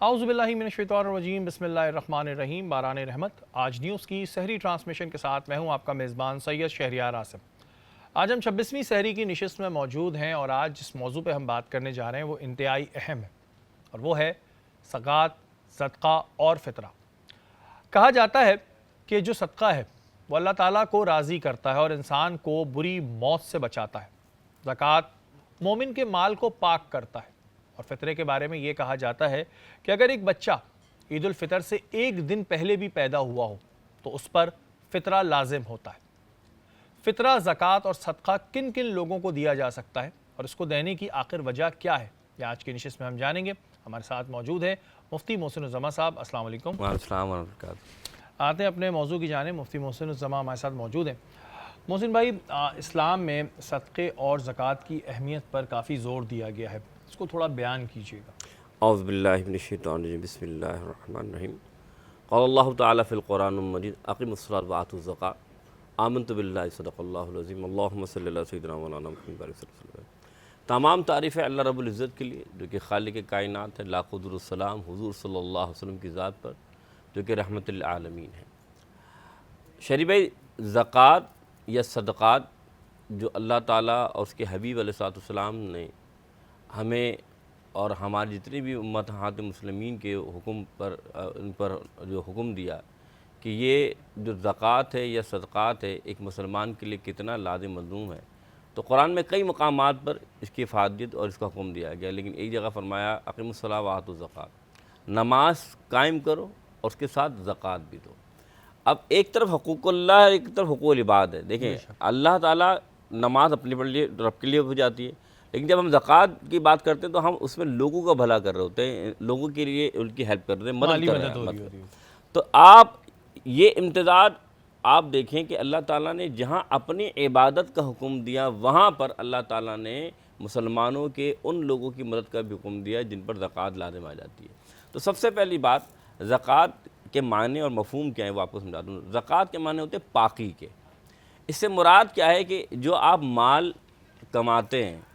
आउज़ुबिल्लाहि मिनश्शैतानिर्रजीम बिस्मिल्लाहिर्रहमानिर्रहीम बारान रहमत। आज न्यूज़ की सहरी ट्रांसमिशन के साथ मैं हूं आपका मेज़बान सैयद शहरियार आसिम। आज हम 26वीं सहरी की नशिस्त में मौजूद हैं और आज जिस मौजू पे हम बात करने जा रहे हैं वो इंतहाई अहम है और वो है ज़कात, सदका और फ़ितरा। कहा जाता है कि जो सदका है वो अल्लाह ताला को राज़ी करता है और इंसान को बुरी मौत से बचाता है। ज़कात मोमिन के माल को पाक करता है और फ़ितरे के बारे में ये कहा जाता है कि अगर एक बच्चा ईद उल फ़ितर से एक दिन पहले भी पैदा हुआ हो तो उस पर फ़ितरा लाजिम होता है। फ़ितरा, ज़कात और सदका किन किन लोगों को दिया जा सकता है और इसको देने की आखिर वजह क्या है, ये आज की नशिस्त में हम जानेंगे। हमारे साथ मौजूद है मुफ्ती मोहसिन उज़्ज़मा साहब। अस्सलाम वालेकुम। वालेकुम वरहमतुल्लाह। आते हैं अपने मौजू की जाने। मुफ्ती मोहसिन उज़्ज़मा हमारे साथ मौजूद हैं। मोहसिन भाई, इस्लाम में सदक़े और ज़कात की अहमियत पर काफ़ी ज़ोर दिया गया है, इसको थोड़ा बयान कीजिएगा। औज़ु बिल्लाहि मिनश्शैतानिर्रजीम बिस्मिल्लाहिर्रहमानिर्रहीम। क़ाल अल्लाहु तआला फ़िल क़ुरानिल मजीद अक़िमुस्सलात व आतुज़ ज़कात आमनतु बिल्लाहि सदक़ल्लाहुल अज़ीम अल्लाहुम्मा सल्लि अला सय्यिदिना व मौलाना मुहम्मद व सल्लम। तमाम तारीफ़ें अल्लाह रब्बुल इज़्ज़त के लिए जो कि खालिक़ कायनात है। लाखों दुरूद सलाम हुज़ूर सल्लल्लाहु अलैहि वसल्लम की ज़ात पर जो कि रहमतुल आलमीन है। शरीफ भाई, ज़कात या सदक़ात जो अल्लाह ताला और उसके हबीब अलैहिस्सलाम ने हमें और हमारे जितने भी उम्महात मुस्लिमीन के हुक्म पर उन पर जो हुक्म दिया कि ये जो ज़कात है या सदक़ात है एक मुसलमान के लिए कितना लाज़िम मज़लूम है, तो कुरान में कई मकामात पर इसकी इफ़ादत और इसका हुक्म दिया गया। लेकिन एक जगह फरमाया अक़िमुस्सलात व आतुज़ ज़कात, नमाज कायम करो और उसके साथ ज़कात भी दो। अब एक तरफ हुकूकुल्लाह है, एक तरफ हुकूकुल इबाद है। देखें, अल्लाह ताला नमाज अपने लिए रब के लिए हो जाती है, लेकिन जब हम ज़कात की बात करते हैं तो हम उसमें लोगों का भला कर रहे होते हैं, लोगों के लिए उनकी हेल्प कर रहे हैं, मदद कर रहे हैं मतलब। तो आप ये इम्तिज़ाज आप देखें कि अल्लाह ताला ने जहाँ अपनी इबादत का हुक्म दिया वहाँ पर अल्लाह ताला ने मुसलमानों के उन लोगों की मदद का भी हुक्म दिया जिन पर ज़कात लाज़िम आ जाती है। तो सबसे पहली बात, ज़कात के माने और मफ़हूम क्या है वो आपको समझा दूँ। ज़कात के माने होते हैं पाकी के। इससे मुराद क्या है कि जो आप माल कमाते हैं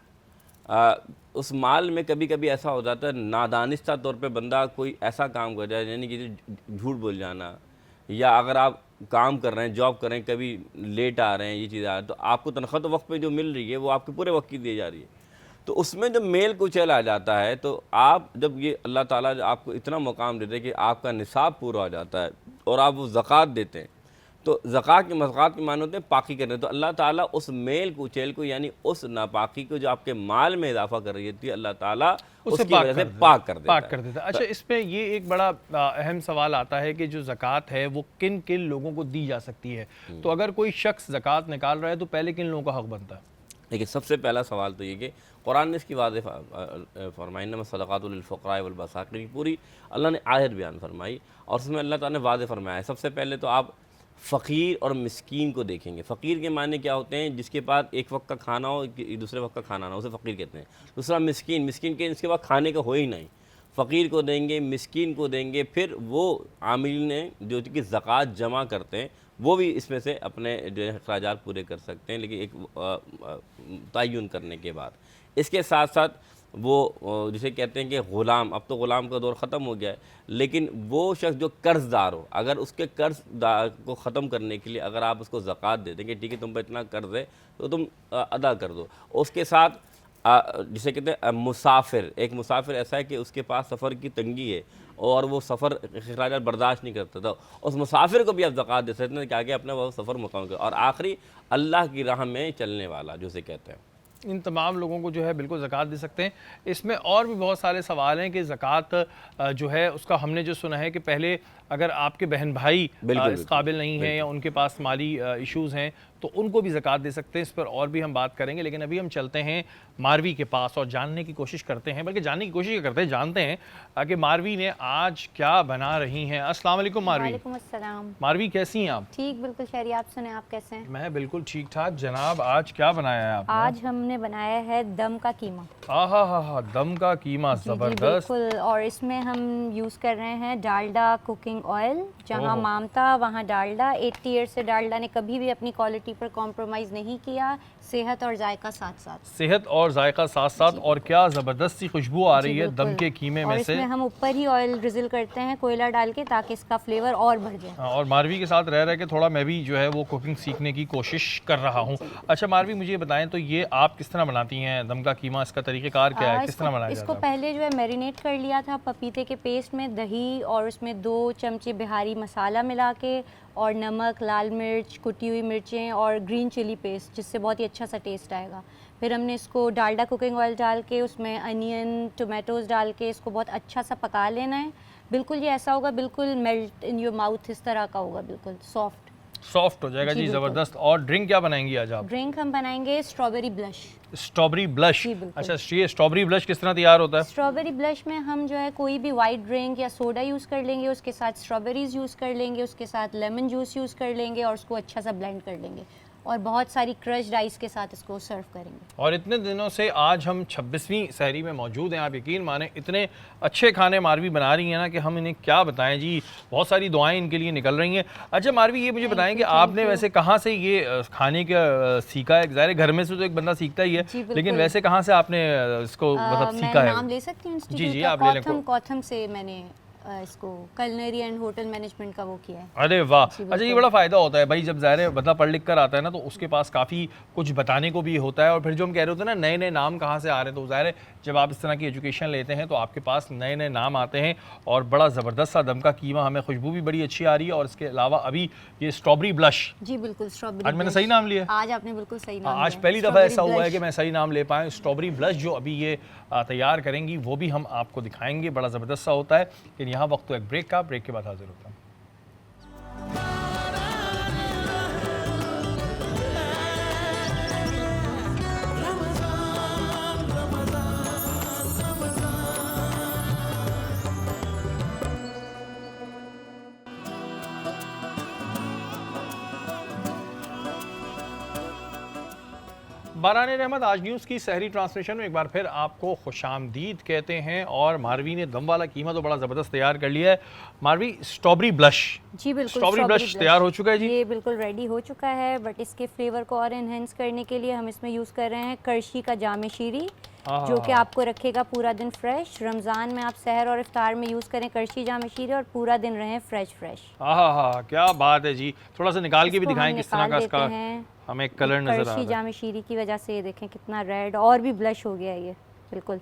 उस माल में कभी कभी ऐसा हो जाता है नादानिस्ता तौर पे बंदा कोई ऐसा काम कर जाए, यानी कि झूठ बोल जाना, या अगर आप काम कर रहे हैं, जॉब कर रहे हैं, कभी लेट आ रहे हैं, ये चीज़ आ रही है, तो आपको तनख्वाह तो वक्त पे जो मिल रही है वो आपके पूरे वक्त की दी जा रही है, तो उसमें जब मेल कुचल आ जाता है तो आप जब ये अल्लाह ताला आपको इतना मुकाम देते हैं कि आपका निसाब पूरा हो जाता है और आप वो ज़कात देते हैं, तो ज़कात के माने होते हैं पाकी करने। तो अल्लाह ताला उस मेल कुचेल को यानी उस नापाकी को जो आपके माल में इजाफा कर रही थी, अल्लाह ताला उसकी वजह से पाक कर देता है। अच्छा, इस पे ये एक बड़ा अहम सवाल आता है कि जो ज़कात है वो किन किन लोगों को दी जा सकती है। तो अगर कोई शख्स ज़कात निकाल रहा है तो पहले किन लोगों का हक़ बनता है? देखिए, सबसे पहला सवाल तो ये कि कुरान ने इसकी वाज़ेह फरमाई, इन्नमा सदक़ातु लिल फ़ुक़राए वल मसाकीन की पूरी अल्लाह ने आयत बयान फरमाई और उसमें अल्लाह ताला ने वाज़ेह फरमाया है। सबसे पहले तो आप फ़कीर और मिस्कीन को देखेंगे। फ़कीर के माने क्या होते हैं? जिसके पास एक वक्त का खाना हो, दूसरे वक्त का खाना ना हो, उसे फ़कीर कहते हैं। दूसरा मिस्कीन, मिस्कीन के इसके पास खाने का हो ही नहीं, फ़कीर को देंगे, मिस्कीन को देंगे। फिर वो आमिलीन ने जो कि ज़कात जमा करते हैं वो भी इसमें से अपने जो है अखराजात पूरे कर सकते हैं, लेकिन एक तयन करने के बाद। इसके साथ साथ वो जिसे कहते हैं कि ग़ुलाम, अब तो ग़ुलाम का दौर ख़त्म हो गया है, लेकिन वो शख्स जो कर्ज़दार हो, अगर उसके कर्ज़दार को ख़त्म करने के लिए अगर आप उसको ज़कात दे देंगे, ठीक है तुम पर इतना कर्ज़ है तो तुम अदा कर दो। उसके साथ जिसे कहते हैं मुसाफिर, एक मुसाफिर ऐसा है कि उसके पास सफ़र की तंगी है और वो सफ़र अखराजात बर्दाश्त नहीं करता, तो उस मुसाफिर को भी आप ज़कात दे सकते हैं कि आगे अपना वो सफ़र मुकाम कर। और आखिरी, अल्लाह की राह में चलने वाला जिसे कहते हैं, इन तमाम लोगों को जो है बिल्कुल ज़कात दे सकते हैं। इसमें और भी बहुत सारे सवाल हैं कि ज़कात जो है उसका हमने जो सुना है कि पहले अगर आपके बहन भाई इस काबिल नहीं हैं या उनके पास माली इश्यूज़ हैं तो उनको भी ज़कात दे सकते हैं। इस पर और भी हम बात करेंगे, लेकिन अभी हम चलते हैं मारवी के पास और जानने की कोशिश करते हैं, बल्कि जानने की कोशिश करते हैं, जानते हैं कि मारवी ने आज क्या बना रही हैं। अस्सलाम वालेकुम मारवी। वालेकुम अस्सलाम। मारवी, कैसी हैं आप? ठीक, बिल्कुल शहरी, आप सुने, आप कैसे हैं? मैं बिल्कुल ठीक ठाक जनाब। आज क्या बनाया है आपने? आज हमने बनाया है दम का कीमा। हा, दम का कीमा, ज़बरदस्त। बिल्कुल, और इसमें हम यूज़ कर रहे हैं डालडा कुकिंग ऑयल। जहाँ मामता वहाँ डालडा। 80 ईयर से डालडा ने कभी भी अपनी क्वालिटी पर कॉम्प्रोमाइज़ नहीं किया, सेहत और जायका साथ साथ। सेहत और जायका साथ साथ, और क्या ज़बरदस्त सी खुशबू आ रही है बिल्कुल। दम के कीमे में और से। इसमें हम ऊपर ही ऑयल ड्रिजल करते हैं कोयला डाल के, ताकि इसका फ्लेवर और बढ़ जाए। हाँ, और मारवी के साथ रह रह के थोड़ा मैं भी जो है वो कुकिंग सीखने की कोशिश कर रहा हूँ। अच्छा मारवी, मुझे बताएं तो ये आप किस तरह बनाती हैं दम का कीमा, इसका तरीक़ेकार क्या है, किस तरह बनाया इसको जाता है? पहले जो है मैरिनेट कर लिया था पपीते के पेस्ट में, दही और उसमें 2 चमचे बिहारी मसाला मिला के, और नमक, लाल मिर्च, कुटी हुई मिर्चें और ग्रीन चिली पेस्ट, जिससे बहुत ही अच्छा सा टेस्ट आएगा। फिर हमने इसको डालडा कुकिंग ऑयल डाल के उसमें अनियन, टोमेटोज़ डाल के इसको बहुत अच्छा सा पका लेना है। बिल्कुल ये ऐसा होगा, बिल्कुल मेल्ट इन योर माउथ, इस तरह का होगा, बिल्कुल सॉफ्ट हो जाएगा जी, बिल्कुल। ज़बरदस्त। और ड्रिंक क्या बनाएंगी आज आप? ड्रिंक हम बनाएंगे स्ट्रॉबेरी ब्लश। Strawberry blush. जी, बिल्कुल। अच्छा, ये स्ट्रॉबेरी ब्लश किस तरह तैयार होता है? स्ट्रॉबेरी ब्लश में हम जो है कोई भी वाइट ड्रिंक या सोडा यूज़ कर लेंगे, उसके साथ स्ट्रॉबेरीज़ यूज़ कर लेंगे, उसके साथ लेमन जूस यूज़ कर लेंगे और उसको अच्छा सा ब्लेंड कर लेंगे, और बहुत सारी क्रश्ड आइस के साथ इसको सर्व करेंगे। और इतने दिनों से आज हम 26वीं सहरी में मौजूद हैं, आप यकीन माने इतने अच्छे खाने मारवी बना रही हैं ना कि हम इन्हें क्या बताएं जी, बहुत सारी दुआएं इनके लिए निकल रही हैं। अच्छा मारवी, ये मुझे बताएं कि आपने वैसे कहाँ से ये खाने का सीखा है? ज़ाहिर है घर में से तो एक बंदा सीखता ही है, लेकिन वैसे कहाँ से आपने इसको मतलब सीखा है? नाम ले सकती हूँ जी जी, का? आप ले लें। कॉथम से मैंने इसको कलनरी एंड होटल मैनेजमेंट का वो किया है। अरे वाह। जी, अच्छा, ये बड़ा फ़ायदा होता है भाई, जब ज़ाहिर है बंदा पढ़ लिख कर आता है ना, तो उसके पास काफ़ी कुछ बताने को भी होता है। और फिर जो हम कह रहे होते हैं ना, नए नए नाम कहाँ से आ रहे हैं, तो ज़ाहिर है जब आप इस तरह की एजुकेशन लेते हैं तो आपके पास नए नए नाम आते हैं। और बड़ा ज़बरदस्त सा दम का कीमा, हमें खुशबू भी बड़ी अच्छी आ रही है। और इसके अलावा अभी ये स्ट्रॉबेरी ब्लश। जी बिल्कुल, स्ट्रॉबेरी। आज मैंने सही नाम लिया? आज आपने बिल्कुल सही नाम आज लिया। पहली दफ़ा ऐसा हुआ है कि मैं सही नाम ले पाया। स्ट्रॉबेरी ब्लश जो अभी ये तैयार करेंगी वो भी हम आपको दिखाएंगे, बड़ा ज़बरदस्त सा होता है। लेकिन यहाँ वक्त तो एक ब्रेक का, ब्रेक के बाद हाजिर होता हूँ। बारान रहमत आज न्यूज़ की सहरी ट्रांसलेशन में एक बार फिर आपको खुशामदीद कहते हैं। और मारवी ने दम वाला कीमा तो बड़ा ज़बरदस्त तैयार कर लिया है। मारवी, स्ट्रॉबेरी ब्लश। जी बिल्कुल, स्ट्रॉबेरी ब्लश तैयार हो चुका है जी? ये बिल्कुल रेडी हो चुका है, बट इसके फ्लेवर को और एनहेंस करने के लिए हम इसमें यूज़ कर रहे हैं करशी का जामे शीरी, जो कि आपको रखेगा पूरा दिन फ्रेश। रमज़ान में आप सहर और इफ्तार में यूज़ करें करशी जामे शीरी, और पूरा दिन रहें फ्रेश। हाँ, क्या बात है जी। थोड़ा सा निकाल के भी दिखाएं किस तरह का इसका हमें कलर नजर आ रहा है। करशी जामे शीरी की वजह से ये देखें कितना रेड और भी ब्लश हो गया है ये, बिल्कुल।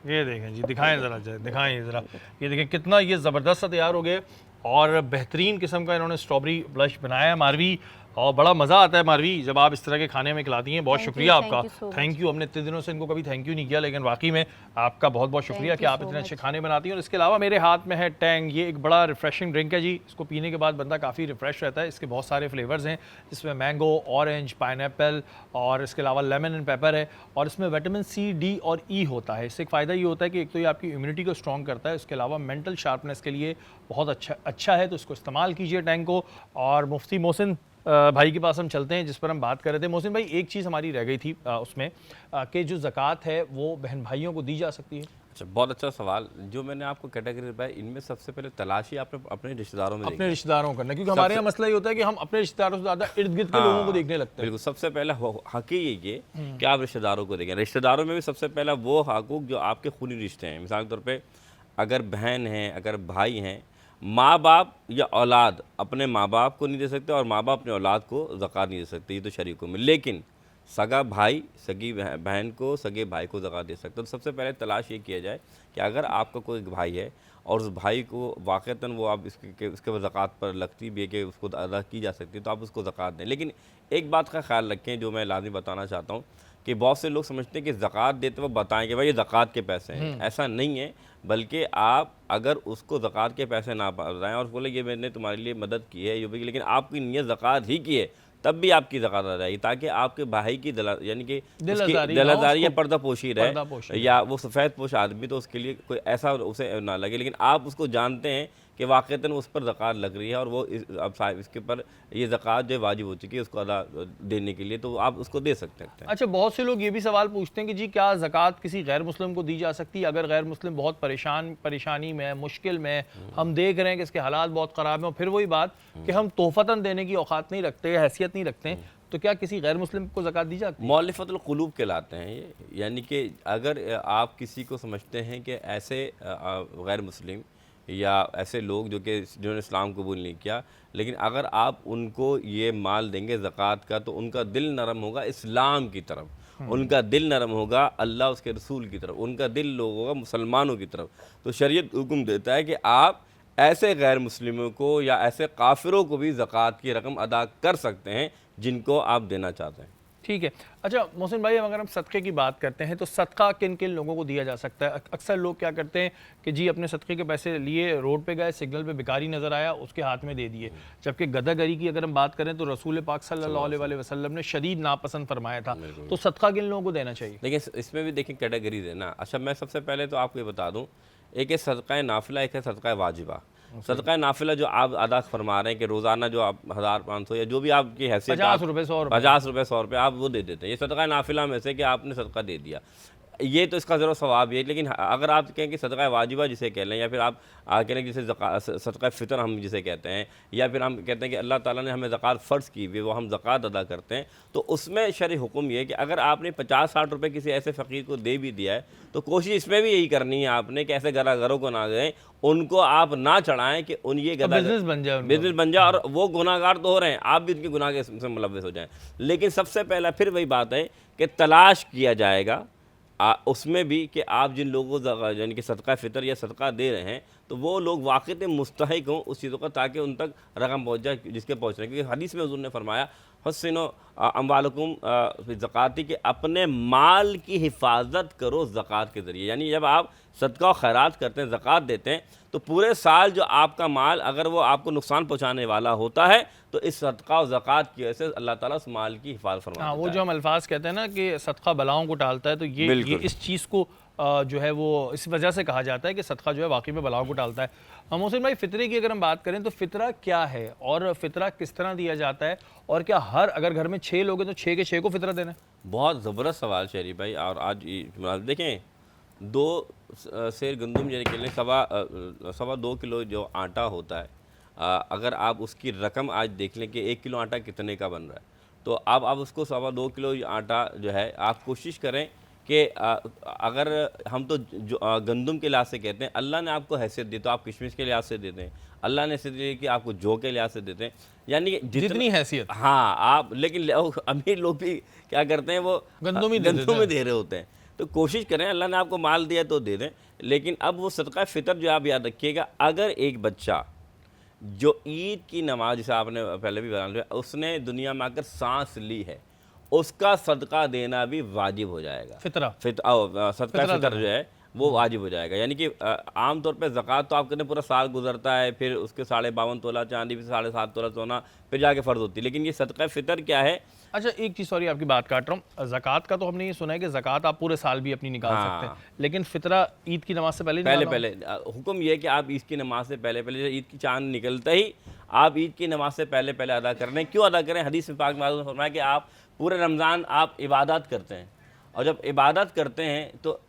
ये देखें जी, दिखाएं ज़रा, दिखाएं ज़रा, ये देखें कितना ये ज़बरदस्त सा तैयार हो गया। और बेहतरीन किस्म का इन्होंने स्ट्रॉबेरी ब्लश बनाया है मारवी। और बड़ा मज़ा आता है मारवी जब आप इस तरह के खाने में खिलाती हैं। बहुत शुक्रिया आपका, थैंक यू। हमने इतने दिनों से इनको कभी थैंक यू नहीं किया, लेकिन वाकई में आपका बहुत बहुत शुक्रिया कि आप इतने अच्छे खाने बनाती हैं। और इसके अलावा मेरे हाथ में है टैंग, ये एक बड़ा रिफ्रेशिंग ड्रिंक है जी। इसको पीने के बाद बंदा काफ़ी रिफ्रेश रहता है। इसके बहुत सारे फ्लेवर्स हैं, जिसमें मैंगो, ऑरेंज, पाइनएप्पल और इसके अलावा लेमन एंड पेपर है। और इसमें विटामिन सी, डी और ई होता है। इससे एक फ़ायदा ये होता है कि एक तो ये आपकी इम्यूनिटी को स्ट्रॉन्ग करता है, इसके अलावा मेंटल शार्पनेस के लिए बहुत अच्छा है। तो इसको इस्तेमाल कीजिए टैंग को। और मुफ्ती मोहसिन भाई के पास हम चलते हैं, जिस पर हम बात कर रहे थे। मोहसिन भाई, एक चीज़ हमारी रह गई थी उसमें कि जो ज़कात है वो बहन भाइयों को दी जा सकती है। अच्छा, बहुत अच्छा सवाल। जो मैंने आपको कैटेगरी बताई, इनमें सबसे पहले तलाशी आपने अपने रिश्तेदारों में अपने रिश्तेदारों को करना, क्योंकि हमारे यहाँ मसला ये होता है कि हम अपने रिश्तेदारों से ज़्यादा इर्द गिर्द के लोगों को देखने लगते हैं। बिल्कुल, सबसे पहला हक ये कि आप रिश्तेदारों को देखें। रिश्तेदारों में भी सबसे पहला वो हकूक जो आपके खूनी रिश्ते हैं। मिसाल के तौर पर अगर बहन हैं, अगर भाई हैं, माँ बाप या औलाद अपने माँ बाप को नहीं दे सकते और माँ बाप अपने औलाद को ज़कात नहीं दे सकते, ये तो शरीकों में। लेकिन सगा भाई सगी बहन को, सगे भाई को ज़कात दे सकते। तो सबसे पहले तलाश ये किया जाए कि अगर आपका कोई भाई है और उस भाई को वाक़तन वो आप उसके ज़कात पर लगती भी है कि उसको अदा की जा सकती है, तो आप उसको ज़कात दें। लेकिन एक बात का ख्याल रखें जो मैं लाज़मी बताना चाहता हूँ कि बहुत से लोग समझते हैं कि ज़कात देते वक्त बताएं कि भाई ये ज़कात के पैसे हैं। ऐसा नहीं है, बल्कि आप अगर उसको ज़कात के पैसे ना बताएं और बोले ये मैंने तुम्हारे लिए मदद की है, ये भी, लेकिन आपकी नियत ज़कात ही की है, तब भी आपकी ज़कात आ जाएगी, ताकि आपके भाई की यानी कि दिलदारी या पर्दापोशी रहे, या वो सफ़ेद पोश आदमी तो उसके लिए कोई ऐसा उसे ना लगे, लेकिन आप उसको जानते हैं कि वाक़तन उस पर ज़कात लग रही है और वो अब इसके ऊपर ये ज़कात जो वाजिब हो चुकी है उसको अदा देने के लिए, तो आप उसको दे सकते हैं। अच्छा, बहुत से लोग ये भी सवाल पूछते हैं कि जी क्या ज़कात किसी गैर मुस्लिम को दी जा सकती है? अगर गैर मुस्लिम बहुत परेशानी में, मुश्किल में, हम देख रहे हैं कि इसके हालात बहुत ख़राब हैं, और फिर वही बात कि हम तोहफ़तन देने की औकात नहीं रखते, हैसियत नहीं रखते, तो क्या किसी गैर मुस्लिम को ज़कात दी जाती है? मौलिफतुल क़ुलूब कहलाते हैं ये, यानी कि अगर आप किसी को समझते हैं कि ऐसे गैर मुस्लिम या ऐसे लोग जिन्होंने इस्लाम कबूल नहीं किया, लेकिन अगर आप उनको ये माल देंगे ज़कात का तो उनका दिल नरम होगा इस्लाम की तरफ, उनका दिल नरम होगा अल्लाह उसके रसूल की तरफ, उनका दिल होगा मुसलमानों की तरफ। तो शरीयत हुक्म देता है कि आप ऐसे गैर मुस्लिमों को या ऐसे काफिरों को भी ज़कात की रकम अदा कर सकते हैं जिनको आप देना चाहते हैं। ठीक है। अच्छा मोहसिन भाई, अगर हम सदक़े की बात करते हैं तो सदका किन किन लोगों को दिया जा सकता है? अक्सर लोग क्या करते हैं कि जी अपने सदक़े के पैसे लिए, रोड पे गए, सिग्नल पे भिखारी नज़र आया, उसके हाथ में दे दिए। जबकि गदागरी की अगर हम बात करें तो रसूल पाक सल्लल्लाहु अलैहि वसल्लम ने शदीद नापसंद फरमाया था। तो सदका किन लोगों को देना चाहिए? देखिए इसमें भी देखिए कैटेगरीज है ना। अच्छा मैं सबसे पहले तो आपको ये बता दूँ, एक है सदका नाफिला, एक है सदका वाजिबा। सदका नाफिला जो आप अदा फरमा रहे हैं कि रोज़ाना जो आप 1500 या जो भी आपकी हैसियत 50 रुपये 100 रुपये 50 रुपये 100 रुपये आप वो दे देते हैं। ये सदका नाफिला में से कि आपने सदका दे दिया, ये तो इसका ज़रूर सवाब है। लेकिन अगर आप कहें कि सदका वाजिबा जिसे कह लें, या फिर आप कह लें जिसे सदका फ़ितर हम जिसे कहते हैं, या फिर हम कहते हैं कि अल्लाह ताला ने हमें ज़कात फ़र्ज़ की हुई, वो हम ज़कात अदा करते हैं, तो उसमें शरई हुक्म ये है कि अगर आपने 50-60 रुपये किसी ऐसे फ़कीर को दे भी दिया है तो कोशिश इसमें भी यही करनी है आपने कि ऐसे घरों को ना गए, उनको आप ना चढ़ाएं कि उन ये बिजनेस बन जाए, बिजनेस बन जाए, और वो गुनाहगार तो हो रहे हैं, आप भी उनके गुनाह से मुलव्वस हो जाएं। लेकिन सबसे पहला फिर वही बात है कि तलाश किया जाएगा उसमें भी कि आप जिन लोगों को यानी कि सदका फ़ितर या सदका दे रहे हैं तो वो लोग वाक़ई मुस्तहिक हों उस चीज़ों का, ताकि उन तक रकम पहुँच जाए जिसके पहुँचने। क्योंकि हदीस में हुज़ूर ने फरमाया हुस्सिनो अम्वालकुम ज़काती, के अपने माल की हिफाजत करो ज़कात के ज़रिए। यानी जब आप सदका और खैरात करते हैं, ज़कात देते हैं, तो पूरे साल जो आपका माल अगर वो आपको नुकसान पहुँचाने वाला होता है तो इस सदका और ज़कात की वजह से अल्लाह ताला उस माल की हिफाजत फरमाता है। हाँ, वो जो हम अल्फाज कहते हैं ना कि सदका बलाओं को टालता है, तो ये इस चीज़ को जो है वो इस वजह से कहा जाता है कि सदका जो है वाकई में बलाओं को टालता है। मोहसिन भाई, फ़ितरे की अगर हम बात करें तो फ़ितरा क्या है और फ़ितरा किस तरह दिया जाता है, और क्या हर अगर घर में 6 लोग हैं तो 6 के 6 को फ़ितरा देना है? बहुत ज़बरदस्त सवाल शहरी भाई। और आज देखें 2 सेर गंदम यानी कि सवा 2 किलो जो आटा होता है, अगर आप उसकी रकम आज देख लें कि 1 किलो आटा कितने का बन रहा है, तो अब आप उसको सवा 2 किलो आटा जो है आप कोशिश करें कि अगर हम तो जो गंदम के लिहाज से कहते हैं, अल्लाह ने आपको हैसियत दी तो आप किशमिश के लिहाज से देते हैं, अल्लाह ने हैसियत दी कि आपको जौ के लिहाज से देते हैं, यानी कि जितनी हैसियत। हाँ आप, लेकिन अमीर लोग भी क्या करते हैं, वो गंदम में दे रहे होते हैं। तो कोशिश करें, अल्लाह ने आपको माल दिया तो दे दें। लेकिन अब वो सदका फ़ितर जो आप याद रखिएगा, अगर एक बच्चा जो ईद की नमाज, जिसे आपने पहले भी बता लिया, उसने दुनिया में आकर सांस ली है, उसका सदका देना भी वाजिब हो जाएगा। सदका फ़ितर जो है वो वाजिब हो जाएगा। यानी कि आम तौर पे ज़कात तो आपके पूरा साल गुजरता है, फिर उसके 52.5 तोला चांदी, फिर 7.5 तोला सोना, फिर जाके फ़र्ज होती है। लेकिन ये सदका फ़ितर क्या है? अच्छा एक चीज़, सॉरी आपकी बात काट रहा हूँ, ज़कात का तो हमने ये सुना है कि ज़कात आप पूरे साल भी अपनी निकाल सकते हैं, लेकिन फ़ितरा ईद की नमाज से पहले हुक्म ये है कि आप ईद की नमाज से पहले ईद की चांद निकलते ही आप ईद की नमाज से पहले अदा कर रहे हैं। क्यों अदा करें? हदीस में पाक में फरमाया कि आप पूरे रमज़ान आप इबादत करते हैं, और जब इबादत करते हैं तो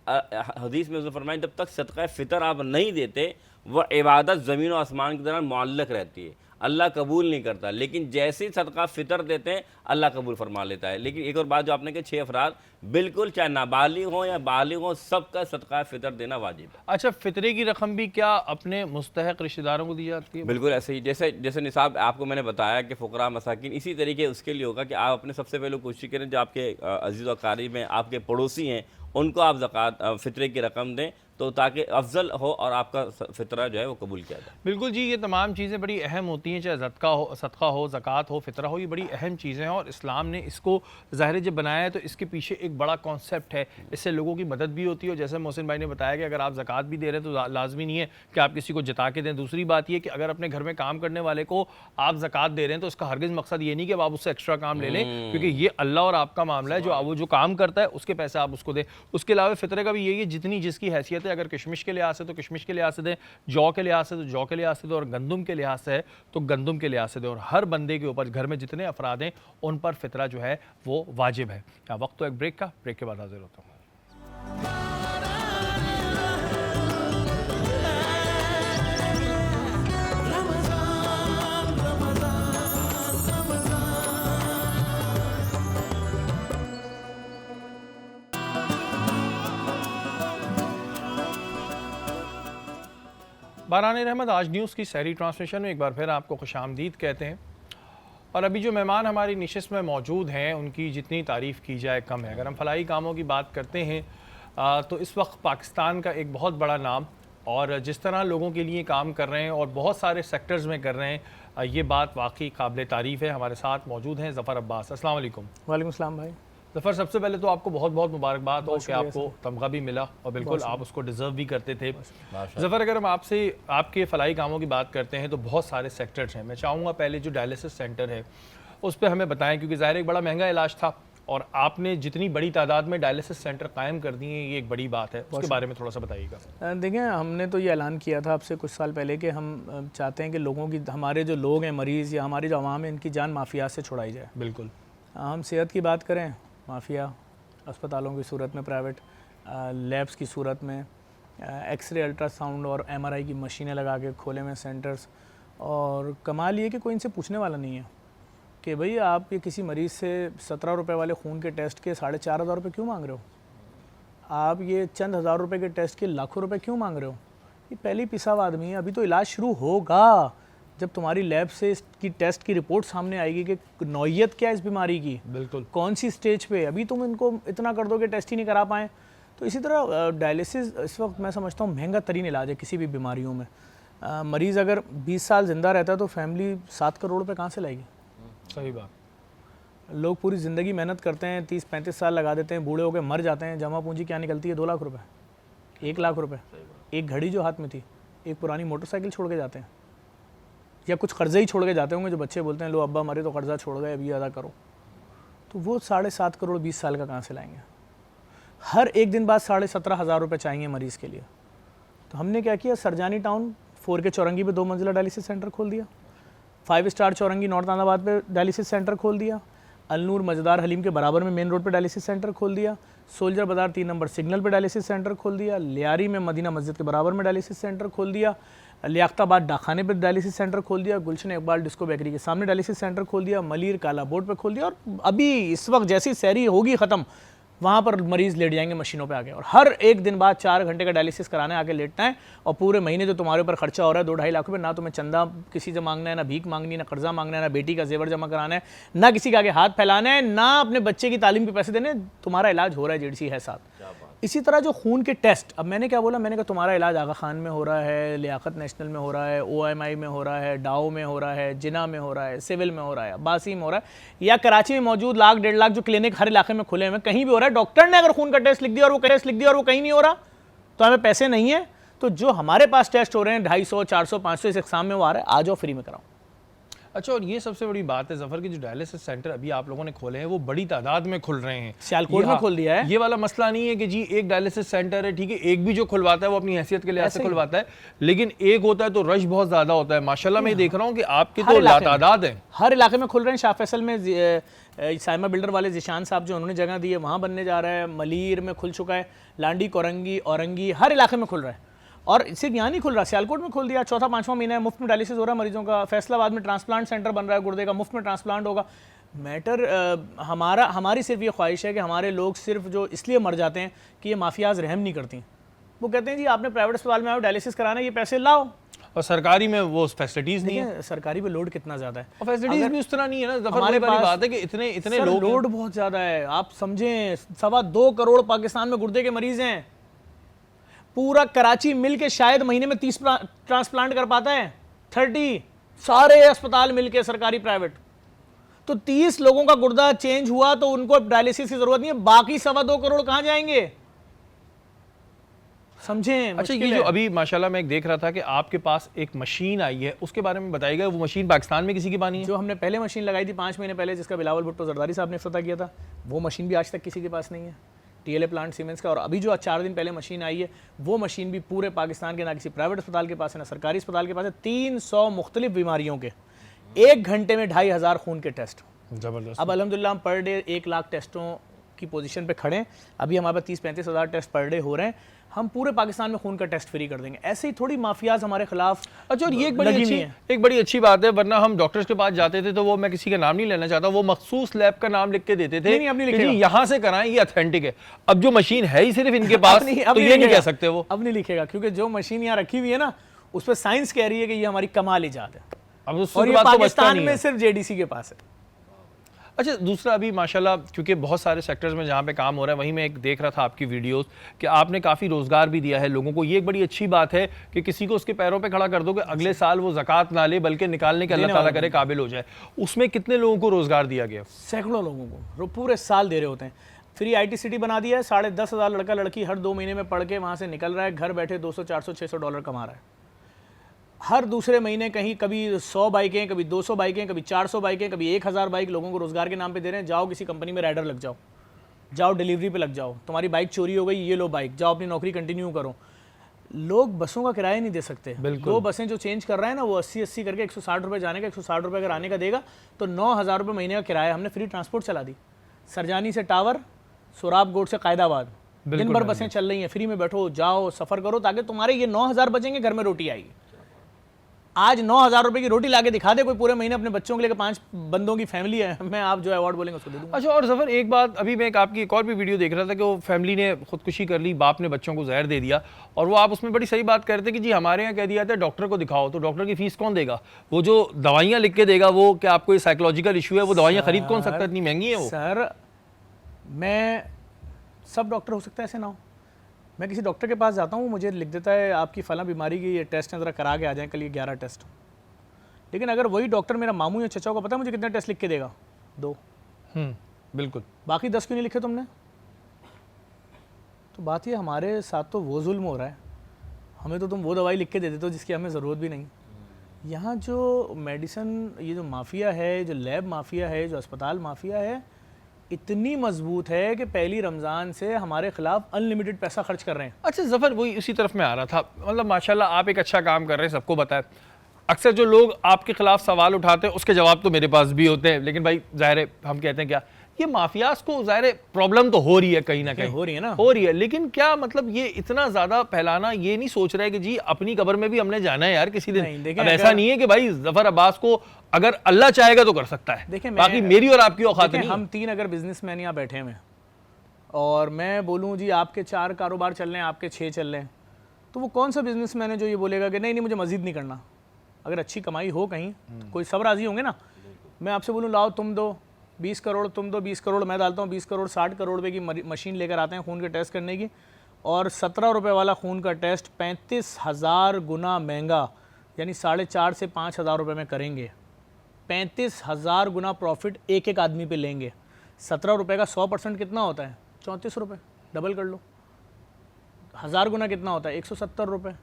हदीस में फरमाया जब तक सदका फ़ितर आप नहीं देते वह इबादत ज़मीन और आसमान के दौरान मुअल्लक़ रहती है, अल्लाह कबूल नहीं करता। लेकिन जैसे ही सदका फ़ितर देते हैं अल्लाह कबूल फरमा लेता है। लेकिन एक और बात जो आपने कहा, 6 अफराद बिल्कुल, चाहे नाबालिग हों या बालिग हों, सबका सदका फ़ितर देना वाजिब है। अच्छा, फ़ितरे की रकम भी क्या अपने मुस्तहक़ रिश्तेदारों को दी जाती है? बिल्कुल ऐसे ही, जैसे निसाब आपको मैंने बताया कि फ़ुक़रा मसाकिन, इसी तरीके उसके लिए होगा कि आप अपने सबसे पहले कोशिश करें जो आपके अज़ीज़ और क़रीब हैं, आपके पड़ोसी हैं, उनको आप ज़कात फ़ितरे की रकम दें, तो ताकि अफजल हो और आपका फ़ितरा जो है वो कबूल किया जाए। बिल्कुल जी, ये तमाम चीज़ें बड़ी अहम होती हैं, चाहे सदका हो, ज़कात हो, फ़ितरा हो, ये बड़ी अहम चीज़ें हैं और इस्लाम ने इसको ज़ाहिर जब बनाया है तो इसके पीछे एक बड़ा कॉन्सेप्ट है, इससे लोगों की मदद भी होती है। और जैसे मोहसिन भाई ने बताया कि अगर आप ज़कात भी दे रहे हैं तो लाजमी नहीं है कि आप किसी को जता के दें। दूसरी बात ये कि अगर अपने घर में काम करने वाले को आप ज़कात दे रहे हैं तो उसका हरगिज़ मकसद ये नहीं कि आप उससे एक्स्ट्रा काम ले लें, क्योंकि ये अल्लाह और आपका मामला है, जो काम करता है उसके पैसे आप उसको दें। उसके अलावा फ़ितरे का भी यही है, जितनी जिसकी हैसियत है, अगर किशमिश के लिहाज से तो किशमिश के लिहाज से दें, जौ के लिहाज से तो जौ के लिहाज से दें, और गंदम के लिहाज से है तो गंदम के लिहाज से दें। और हर बंदे के ऊपर, घर में जितने अफराद हैं उन पर फ़ितरा जो है वो वाजिब है। क्या वक्त तो एक ब्रेक का, ब्रेक के बाद हाजिर होता हूँ। बारान रहमत, आज न्यूज़ की सहरी ट्रांसमिशन में एक बार फिर आपको खुशामदीद कहते हैं। और अभी जो मेहमान हमारी निशिस्त में मौजूद हैं उनकी जितनी तारीफ़ की जाए कम है। अगर हम फलाही कामों की बात करते हैं तो इस वक्त पाकिस्तान का एक बहुत बड़ा नाम और जिस तरह लोगों के लिए काम कर रहे हैं और बहुत सारे सेक्टर्स में कर रहे हैं, ये बात वाकई काबिल तारीफ़ है। हमारे साथ मौजूद हैं ज़फ़र अब्बास। अस्सलाम वालेकुम। वालेकुम सलाम भाई। ज़फ़र, सबसे पहले तो आपको बहुत बहुत मुबारकबाद हो कि आपको तमगा भी मिला और बिल्कुल आप उसको डिज़र्व भी करते थे। ज़फ़र, अगर हम आपसे आपके फलाही कामों की बात करते हैं तो बहुत सारे सेक्टर्स हैं। मैं चाहूँगा पहले जो डायलिसिस सेंटर है उस पर हमें बताएं, क्योंकि ज़ाहिर एक बड़ा महंगा इलाज था और आपने जितनी बड़ी तादाद में डायलिसिस सेंटर कायम कर दिए हैं, ये एक बड़ी बात है। उसके बारे में थोड़ा सा बताइएगा। देखें, हमने तो ये ऐलान किया था आपसे कुछ साल पहले कि हम चाहते हैं कि लोगों की, हमारे जो लोग हैं मरीज़ या हमारी जो आवाम है, इनकी जान माफिया से छुड़ाई जाए। बिल्कुल। हम सेहत की बात करें, माफिया अस्पतालों की सूरत में, प्राइवेट लैब्स की सूरत में, एक्सरे, अल्ट्रासाउंड और MRI की मशीनें लगा के खोले में सेंटर्स। और कमाल ये कि कोई इनसे पूछने वाला नहीं है कि भाई आप ये किसी मरीज़ से 17 रुपए वाले खून के टेस्ट के 4,500 रुपये क्यों मांग रहे हो, आप ये चंद हज़ार रुपए के टेस्ट के लाखों रुपए क्यों मांग रहे हो। ये पहले ही पिसा हुआ आदमी है। अभी तो इलाज शुरू होगा जब तुम्हारी लैब से इसकी टेस्ट की रिपोर्ट सामने आएगी कि नौयत क्या है इस बीमारी की, बिल्कुल कौन सी स्टेज पे। अभी तुम इनको इतना कर दो कि टेस्ट ही नहीं करा पाएँ। तो इसी तरह डायलिसिस इस वक्त मैं समझता हूँ महंगा तरीन इलाज है किसी भी बीमारियों में। मरीज़ अगर 20 साल ज़िंदा रहता है तो फैमिली 7 करोड़ रुपये कहाँ से लाएगी। सही बात। लोग पूरी ज़िंदगी मेहनत करते हैं, 30-35 साल लगा देते हैं, बूढ़े होकर मर जाते हैं। जमा पूंजी क्या निकलती है? 2 लाख रुपए, 1 लाख रुपए। एक घड़ी जो हाथ में थी, एक पुरानी मोटरसाइकिल छोड़ के जाते हैं, या कुछ कर्जे ही छोड़ के जाते होंगे। जो बच्चे बोलते हैं लो अब्बा मरे तो कर्जा छोड़ गए, अभी अदा करो। तो वो 7.5 करोड़ 20 साल का कहाँ से लाएंगे। हर एक दिन बाद 17,500 रुपये चाहिए मरीज़ के लिए। तो हमने क्या किया, सरजानी टाउन 4K चौरंगी पे 2 मंजिला डायलिसिस सेंटर खोल दिया। 5 स्टार चौरंगी नॉर्थ नादाबाद पे डायलिसिस सेंटर खोल दिया। अलनूर मजदार हलीम के बराबर में मेन रोड पे डायलिसिस सेंटर खोल दिया। सोल्जर बाजार 3 नंबर सिग्नल पे डायलिसिस सेंटर खोल दिया। लियारी में मदीना मस्जिद के बराबर में डायलिसिस सेंटर खोल दिया। लियाकताबाद डाखाने पे डायलिसिस सेंटर खोल दिया। गुलशन इकबाल डिस्को बेकरी के सामने डायलिसिस सेंटर खोल दिया। मलीर काला बोर्ड पे खोल दिया। और अभी इस वक्त जैसी सहरी होगी ख़त्म, वहाँ पर मरीज़ लेट जाएंगे मशीनों पे आके, और हर एक दिन बाद 4 घंटे का डायलिसिस कराने आके लेटना है। और पूरे महीने जो तुम्हारे ऊपर खर्चा हो रहा है 2-2.5 लाख रुपए, ना तुम्हें चंदा किसी से मांगना है, ना भीख मांगनी है, ना कर्जा मांगना है, ना बेटी का जेवर जमा कराना है, ना किसी के आगे हाथ फैलाना है, ना अपने बच्चे की तालीम के पैसे देने। तुम्हारा इलाज हो रहा है, जेडसी है साथ। इसी तरह जो खून के टेस्ट, अब मैंने क्या बोला, मैंने कहा तुम्हारा इलाज आगा खान में हो रहा है, लियाकत नेशनल में हो रहा है, OMI में हो रहा है, डाओ में हो रहा है, जिना में हो रहा है, सिविल में हो रहा है, बासी में हो रहा है, या कराची में मौजूद 1-1.5 लाख जो क्लिनिक हर इलाके में खुले हुए, कहीं भी हो रहा है। डॉक्टर ने अगर खून का टेस्ट लिख दिया और वो टेस्ट लिख दिया और वो कहीं नहीं हो रहा, तो हमें पैसे नहीं है। तो जो हमारे पास टेस्ट हो रहे हैं 250, 400, 500 इस एग्जाम में वो आ रहा है, आ जाओ फ्री में कराओ। अच्छा, और ये सबसे बड़ी बात है ज़फ़र की, जो डायलिसिस सेंटर अभी आप लोगों ने खोले हैं वो बड़ी तादाद में खुल रहे हैं। सियालकोट में खोल दिया है। ये वाला मसला नहीं है कि जी एक डायलिसिस सेंटर है, ठीक है, एक भी जो खुलवाता है वो अपनी हैसियत के लिहाज से खुलवाता है, लेकिन एक होता है तो रश बहुत ज़्यादा होता है। माशाल्लाह मैं देख रहा हूँ कि आपके तो लातादाद हैं, हर इलाके में खुल रहे हैं। शाह फैसल में साइमा बिल्डर वाले जिशान साहब जो उन्होंने जगह दी है वहाँ बनने जा रहा है। मलीर में खुल चुका है, लांडी, कोरंगी, औरंगी, हर इलाके में खुल रहा है। और सिर्फ यहाँ नहीं खुल रहा, सियालकोट में खोल दिया। 4था-5वां महीना है, मुफ्त में डायलिसिस हो रहा है मरीजों का। फैसलाबाद में ट्रांसप्लांट सेंटर बन रहा है गुर्दे का, मुफ्त में ट्रांसप्लांट होगा। मैटर हमारी सिर्फ ये ख्वाहिश है कि हमारे लोग सिर्फ जो इसलिए मर जाते हैं कि ये माफियाज रहम नहीं करती। वो कहते हैं जी आपने प्राइवेट अस्पताल में आओ, डायलिसिस कराना है, ये पैसे लाओ। और सरकारी में वो फैसिलिटीज़ नहीं है। सरकारी पे लोड कितना ज़्यादा है, और फैसिलिटीज़ भी उस तरह नहीं है ना ज़फ़र। हमारे वाली पास बात है कि इतने लोग, लोड बहुत ज़्यादा है। आप समझें 2.25 करोड़ पाकिस्तान में गुर्दे के मरीज़ हैं। पूरा कराची मिल के शायद महीने में 30 ट्रांसप्लांट कर पाता है, 30 सारे अस्पताल मिल के, सरकारी प्राइवेट। तो 30 लोगों का गुर्दा चेंज हुआ तो उनको डायलिसिस की जरूरत नहीं है, बाकी 2.25 करोड़ कहां जाएंगे, समझें। अच्छा, ये जो अभी माशाल्लाह मैं देख रहा था कि आपके पास एक मशीन आई है, उसके बारे में बताइएगा। वो मशीन पाकिस्तान में किसी की बानी है? जो हमने पहले मशीन लगाई थी 5 महीने पहले, जिसका बिलावल भुट्टो जरदारी साहब ने इफ्तिताह किया था, वो मशीन भी आज तक किसी के पास नहीं है। TLA प्लांट सीमेंस का। और अभी जो 4 दिन पहले मशीन आई है, वो मशीन भी पूरे पाकिस्तान के ना किसी प्राइवेट अस्पताल के पास है, ना सरकारी अस्पताल के पास है। 300 मुख्तलिफ बीमारियों के 1 घंटे में 2,500 खून के टेस्ट। ज़बरदस्त। अब अल्हम्दुलिल्लाह हम पर डे 1 लाख टेस्टों की पोजीशन पे खड़े हैं। अभी हमारे पास 30-35 हज़ार टेस्ट पर डे हो रहे हैं। हम पूरे पाकिस्तान में खून का टेस्ट फ्री कर देंगे। ऐसे ही थोड़ी माफियाज हमारे खिलाफ। अच्छा, और ये एक बड़ी अच्छी बात है, वरना हम डॉक्टर्स के पास जाते थे तो वो, मैं किसी का नाम नहीं लेना चाहता, वो मखसूस लैब का नाम लिख के देते थे, नहीं, यहाँ से कराएं, ये ऑथेंटिक है। अब जो मशीन है ही सिर्फ इनके पास, तो ये नहीं कह सकते वो। अब नहीं लिखेगा, क्योंकि जो मशीन यहाँ रखी हुई है ना, उस पर साइंस कह रही है कि ये हमारी कमाल इजाद है, अब उस और ये बात तो बचता पाकिस्तान नहीं में है। सिर्फ जेडीसी के पास है। अच्छा, दूसरा अभी माशाल्लाह क्योंकि बहुत सारे सेक्टर्स में जहाँ पे काम हो रहा है, वहीं मैं एक देख रहा था आपकी वीडियोस कि आपने काफ़ी रोज़गार भी दिया है लोगों को। ये एक बड़ी अच्छी बात है कि किसी को उसके पैरों पे खड़ा कर दो कि अगले साल वो ज़कात ना ले बल्कि निकालने के अल्लाह ताला करे काबिल हो जाए। उसमें कितने लोगों को रोज़गार दिया गया? सैकड़ों लोगों को पूरे साल दे रहे होते हैं। फ्री IT सिटी बना दिया है, 10,500 लड़का लड़की हर 2 महीने में पढ़ के वहाँ से निकल रहा है, घर बैठे 200 400 600 डॉलर कमा रहा है। हर दूसरे महीने कहीं कभी 100 बाइकें, कभी 200 बाइकें, कभी 400 बाइकें, कभी 1000 बाइक लोगों को रोजगार के नाम पे दे रहे हैं। जाओ किसी कंपनी में राइडर लग जाओ, जाओ डिलीवरी पे लग जाओ, तुम्हारी बाइक चोरी हो गई, ये लो बाइक, जाओ अपनी नौकरी कंटिन्यू करो। लोग बसों का किराया नहीं दे सकते। 2 बसें जो चेंज कर रहे हैं ना, वो 80 करके 160 रुपये जाने का, 160 रुपये अगर आने का देगा तो 9,000 रुपये महीने का किराया। हमने फ्री ट्रांसपोर्ट चला दी, सरजानी से टावर, सोराब गोड से कायदाबाद, दिन भर बसें चल रही हैं, फ्री में बैठो, जाओ, सफ़र करो, ताकि तुम्हारे ये 9,000 बचेंगे, घर में रोटी आएगी। आज 9,000 रुपए की रोटी लाके दिखा दे कोई पूरे महीने अपने बच्चों के लिए, 5 बंदों की फैमिली है, मैं आप जो अवार्ड बोलेंगे उसको दे दूंगा। अच्छा, और ज़फ़र एक बात, अभी मैं आपकी एक और भी वीडियो देख रहा था कि वो फैमिली ने खुदकुशी कर ली, बाप ने बच्चों को जहर दे दिया, और वो आप उसमें बड़ी सही बात करते कि जी हमारे यहाँ कह दिया था डॉक्टर को दिखाओ, तो डॉक्टर की फीस कौन देगा? वो जो दवाइयाँ लिख के देगा, वो क्या आपको ये साइकोलॉजिकल इशू है, वो दवाइयाँ खरीद कौन सकता है? इतनी महंगी है वो। सर, मैं सब डॉक्टर हो सकता है ऐसे ना हो। मैं किसी डॉक्टर के पास जाता हूँ, मुझे लिख देता है आपकी फला बीमारी की ये टेस्ट है, ज़रा करा के आ जाएं कल, ये 11 टेस्ट। लेकिन अगर वही डॉक्टर मेरा मामू या चचा को पता है मुझे कितने टेस्ट लिख के देगा? 2। बिल्कुल। बाकी 10 क्यों नहीं लिखे तुमने? तो बात ये, हमारे साथ तो वो जुल्म हो रहा है, हमें तो तुम वो दवाई लिख के दे देते हो जिसकी हमें ज़रूरत भी नहीं। यहाँ जो मेडिसन, ये जो माफिया है, जो लैब माफिया है, जो अस्पताल माफिया है, इतनी मजबूत है कि पहली रमज़ान से हमारे खिलाफ अनलिमिटेड पैसा खर्च कर रहे हैं। अच्छा ज़फ़र, वही उसी तरफ में आ रहा था, मतलब माशाल्लाह आप एक अच्छा काम कर रहे हैं, सबको बताएं। अक्सर जो लोग आपके खिलाफ सवाल उठाते हैं उसके जवाब तो मेरे पास भी होते हैं, लेकिन भाई ज़ाहिर है हम कहते हैं क्या, ये माफियाज को ज़ाहिर प्रॉब्लम तो हो रही है, कहीं ना कहीं हो रही है ना, हो रही है, लेकिन क्या मतलब ये इतना ज़्यादा फैलाना, ये नहीं सोच रहा है कि जी अपनी कब्र में भी हमने जाना है यार किसी दिन। अब ऐसा नहीं है कि भाई ज़फ़र अब्बास को अगर अल्लाह चाहेगा तो कर सकता है, बाकी मेरी और आपकी औकात नहीं। हम 3 अगर बिजनेसमैन यहाँ बैठे हैं और मैं बोलूँ जी आपके 4 कारोबार चल रहे हैं, आपके 6 चल रहे हैं, तो वो कौन सा बिजनेसमैन है जो ये बोलेगा कि नहीं नहीं मुझे मजीद नहीं करना? अगर अच्छी कमाई हो कहीं तो कोई सब राजी होंगे ना। मैं आपसे बोलूँ लाओ तुम दो 20 करोड़, तुम दो 20 करोड़, मैं डालता हूँ 20 करोड़, 60 करोड़ रुपए की मशीन लेकर आते हैं खून के टेस्ट करने की, और 17 रुपये वाला खून का टेस्ट 35,000 गुना महंगा, यानी 4.5 से 5,000 रुपये में करेंगे। 35,000 गुना प्रॉफिट एक एक आदमी पे लेंगे। 17 रुपये का 100% कितना होता है? 34 रुपये, डबल कर लो। 1000 गुना कितना होता है? 170 रुपये।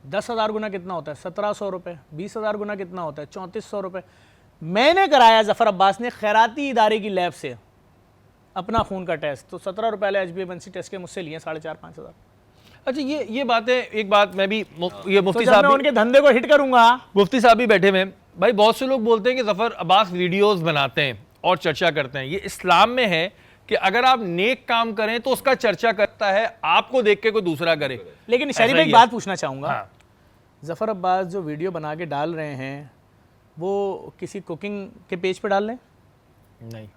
10,000 गुना कितना होता है? 1700 रुपये। 20,000 गुना कितना होता है? 3400 रुपये। मैंने कराया ज़फ़र अब्बास ने खैराती इदारे की लैब से अपना खून का टेस्ट, तो 17 रुपये वाले HbA1c टेस्ट के मुझसे लिए 4,500-5 हज़ार। अच्छा, ये बातें, एक बात मैं भी, ये मुफ्ती तो साहब मैं उनके धंधे को हिट करूंगा। मुफ्ती साहब भी बैठे हुए हैं भाई। बहुत से लोग बोलते हैं कि ज़फ़र अब्बास वीडियोस बनाते हैं और चर्चा करते हैं, ये इस्लाम में है कि अगर आप नेक काम करें तो उसका चर्चा करता है, आपको देख के कोई दूसरा करे। लेकिन शरीफ एक बात पूछना चाहूँगा, हाँ। ज़फ़र अब्बास जो वीडियो बना के डाल रहे हैं वो किसी कुकिंग के पेज पे डाल लें? नहीं।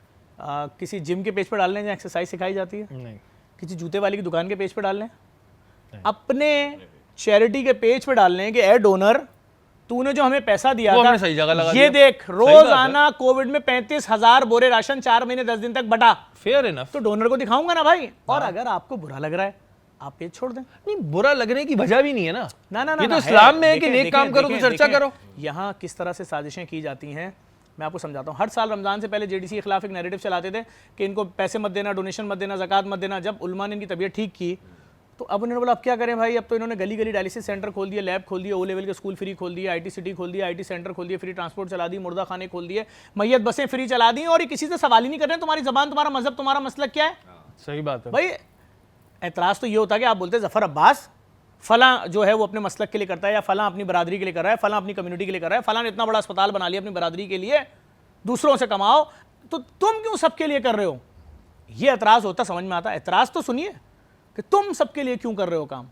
किसी जिम के पेज पे डाल लें जहाँ एक्सरसाइज सिखाई जाती है? नहीं। किसी जूते वाली की दुकान के पेज पे डाल लें? अपने चैरिटी के पेज पे डाल लें कि ए डोनर, तूने जो हमें पैसा दिया था सही जगह लगा ये दिया। देख, रोजाना कोविड में 35,000 बोरे राशन 4 महीने 10 दिन तक बटा। Fair enough. तो डोनर को दिखाऊंगा ना भाई। और अगर आपको बुरा लग रहा है आप पेज छोड़ दें। नहीं, बुरा लगने की वजह भी नहीं है ना। ना ये तो इस्लाम में है कि नेक काम करो तो चर्चा करो। यहाँ किस तरह से साजिशें की जाती हैं मैं आपको समझाता हूँ। हर साल रमजान से पहले जेडीसी के खिलाफ एक नैरेटिव चलाते थे कि इनको पैसे मत देना, डोनेशन मत देना, ज़कात मत देना। जब उलमा ने इनकी तबीयत ठीक की तो अब उन्होंने बोला अब क्या करें भाई, अब तो इन्होंने गली गली डायलिसिस सेंटर खोल दिए, लैब खोल दिए, ओ लेवल के स्कूल फ्री खोल दिए, IT सिटी खोल दिया, IT सेंटर खोल दिए, फ्री ट्रांसपोर्ट चला दी, मुर्दा खाने खोल दिए, मैयत बसें फ्री चला दी, और ये किसी से सवाल ही नहीं कर रहे हैं तुम्हारी ज़बान, तुम्हारा मजहब, तुम्हारा मसलक क्या है। सही बात है भाई। एतराज़ तो ये होता है कि आप बोलते हैं ज़फ़र अब्बास फला जो है वो अपने मसलक के लिए करता है, या फला अपनी बरादरी के लिए कर रहा है, फला अपनी कम्युनिटी के लिए कर रहा है, फला ने इतना बड़ा अस्पताल बना लिया अपनी बरादरी के लिए, दूसरों से कमाओ, तो तुम क्यों सबके लिए कर रहे हो? ये एतराज़ होता, समझ में आता। एतराज़ तो सुनिए कि तुम सबके लिए क्यों कर रहे हो काम।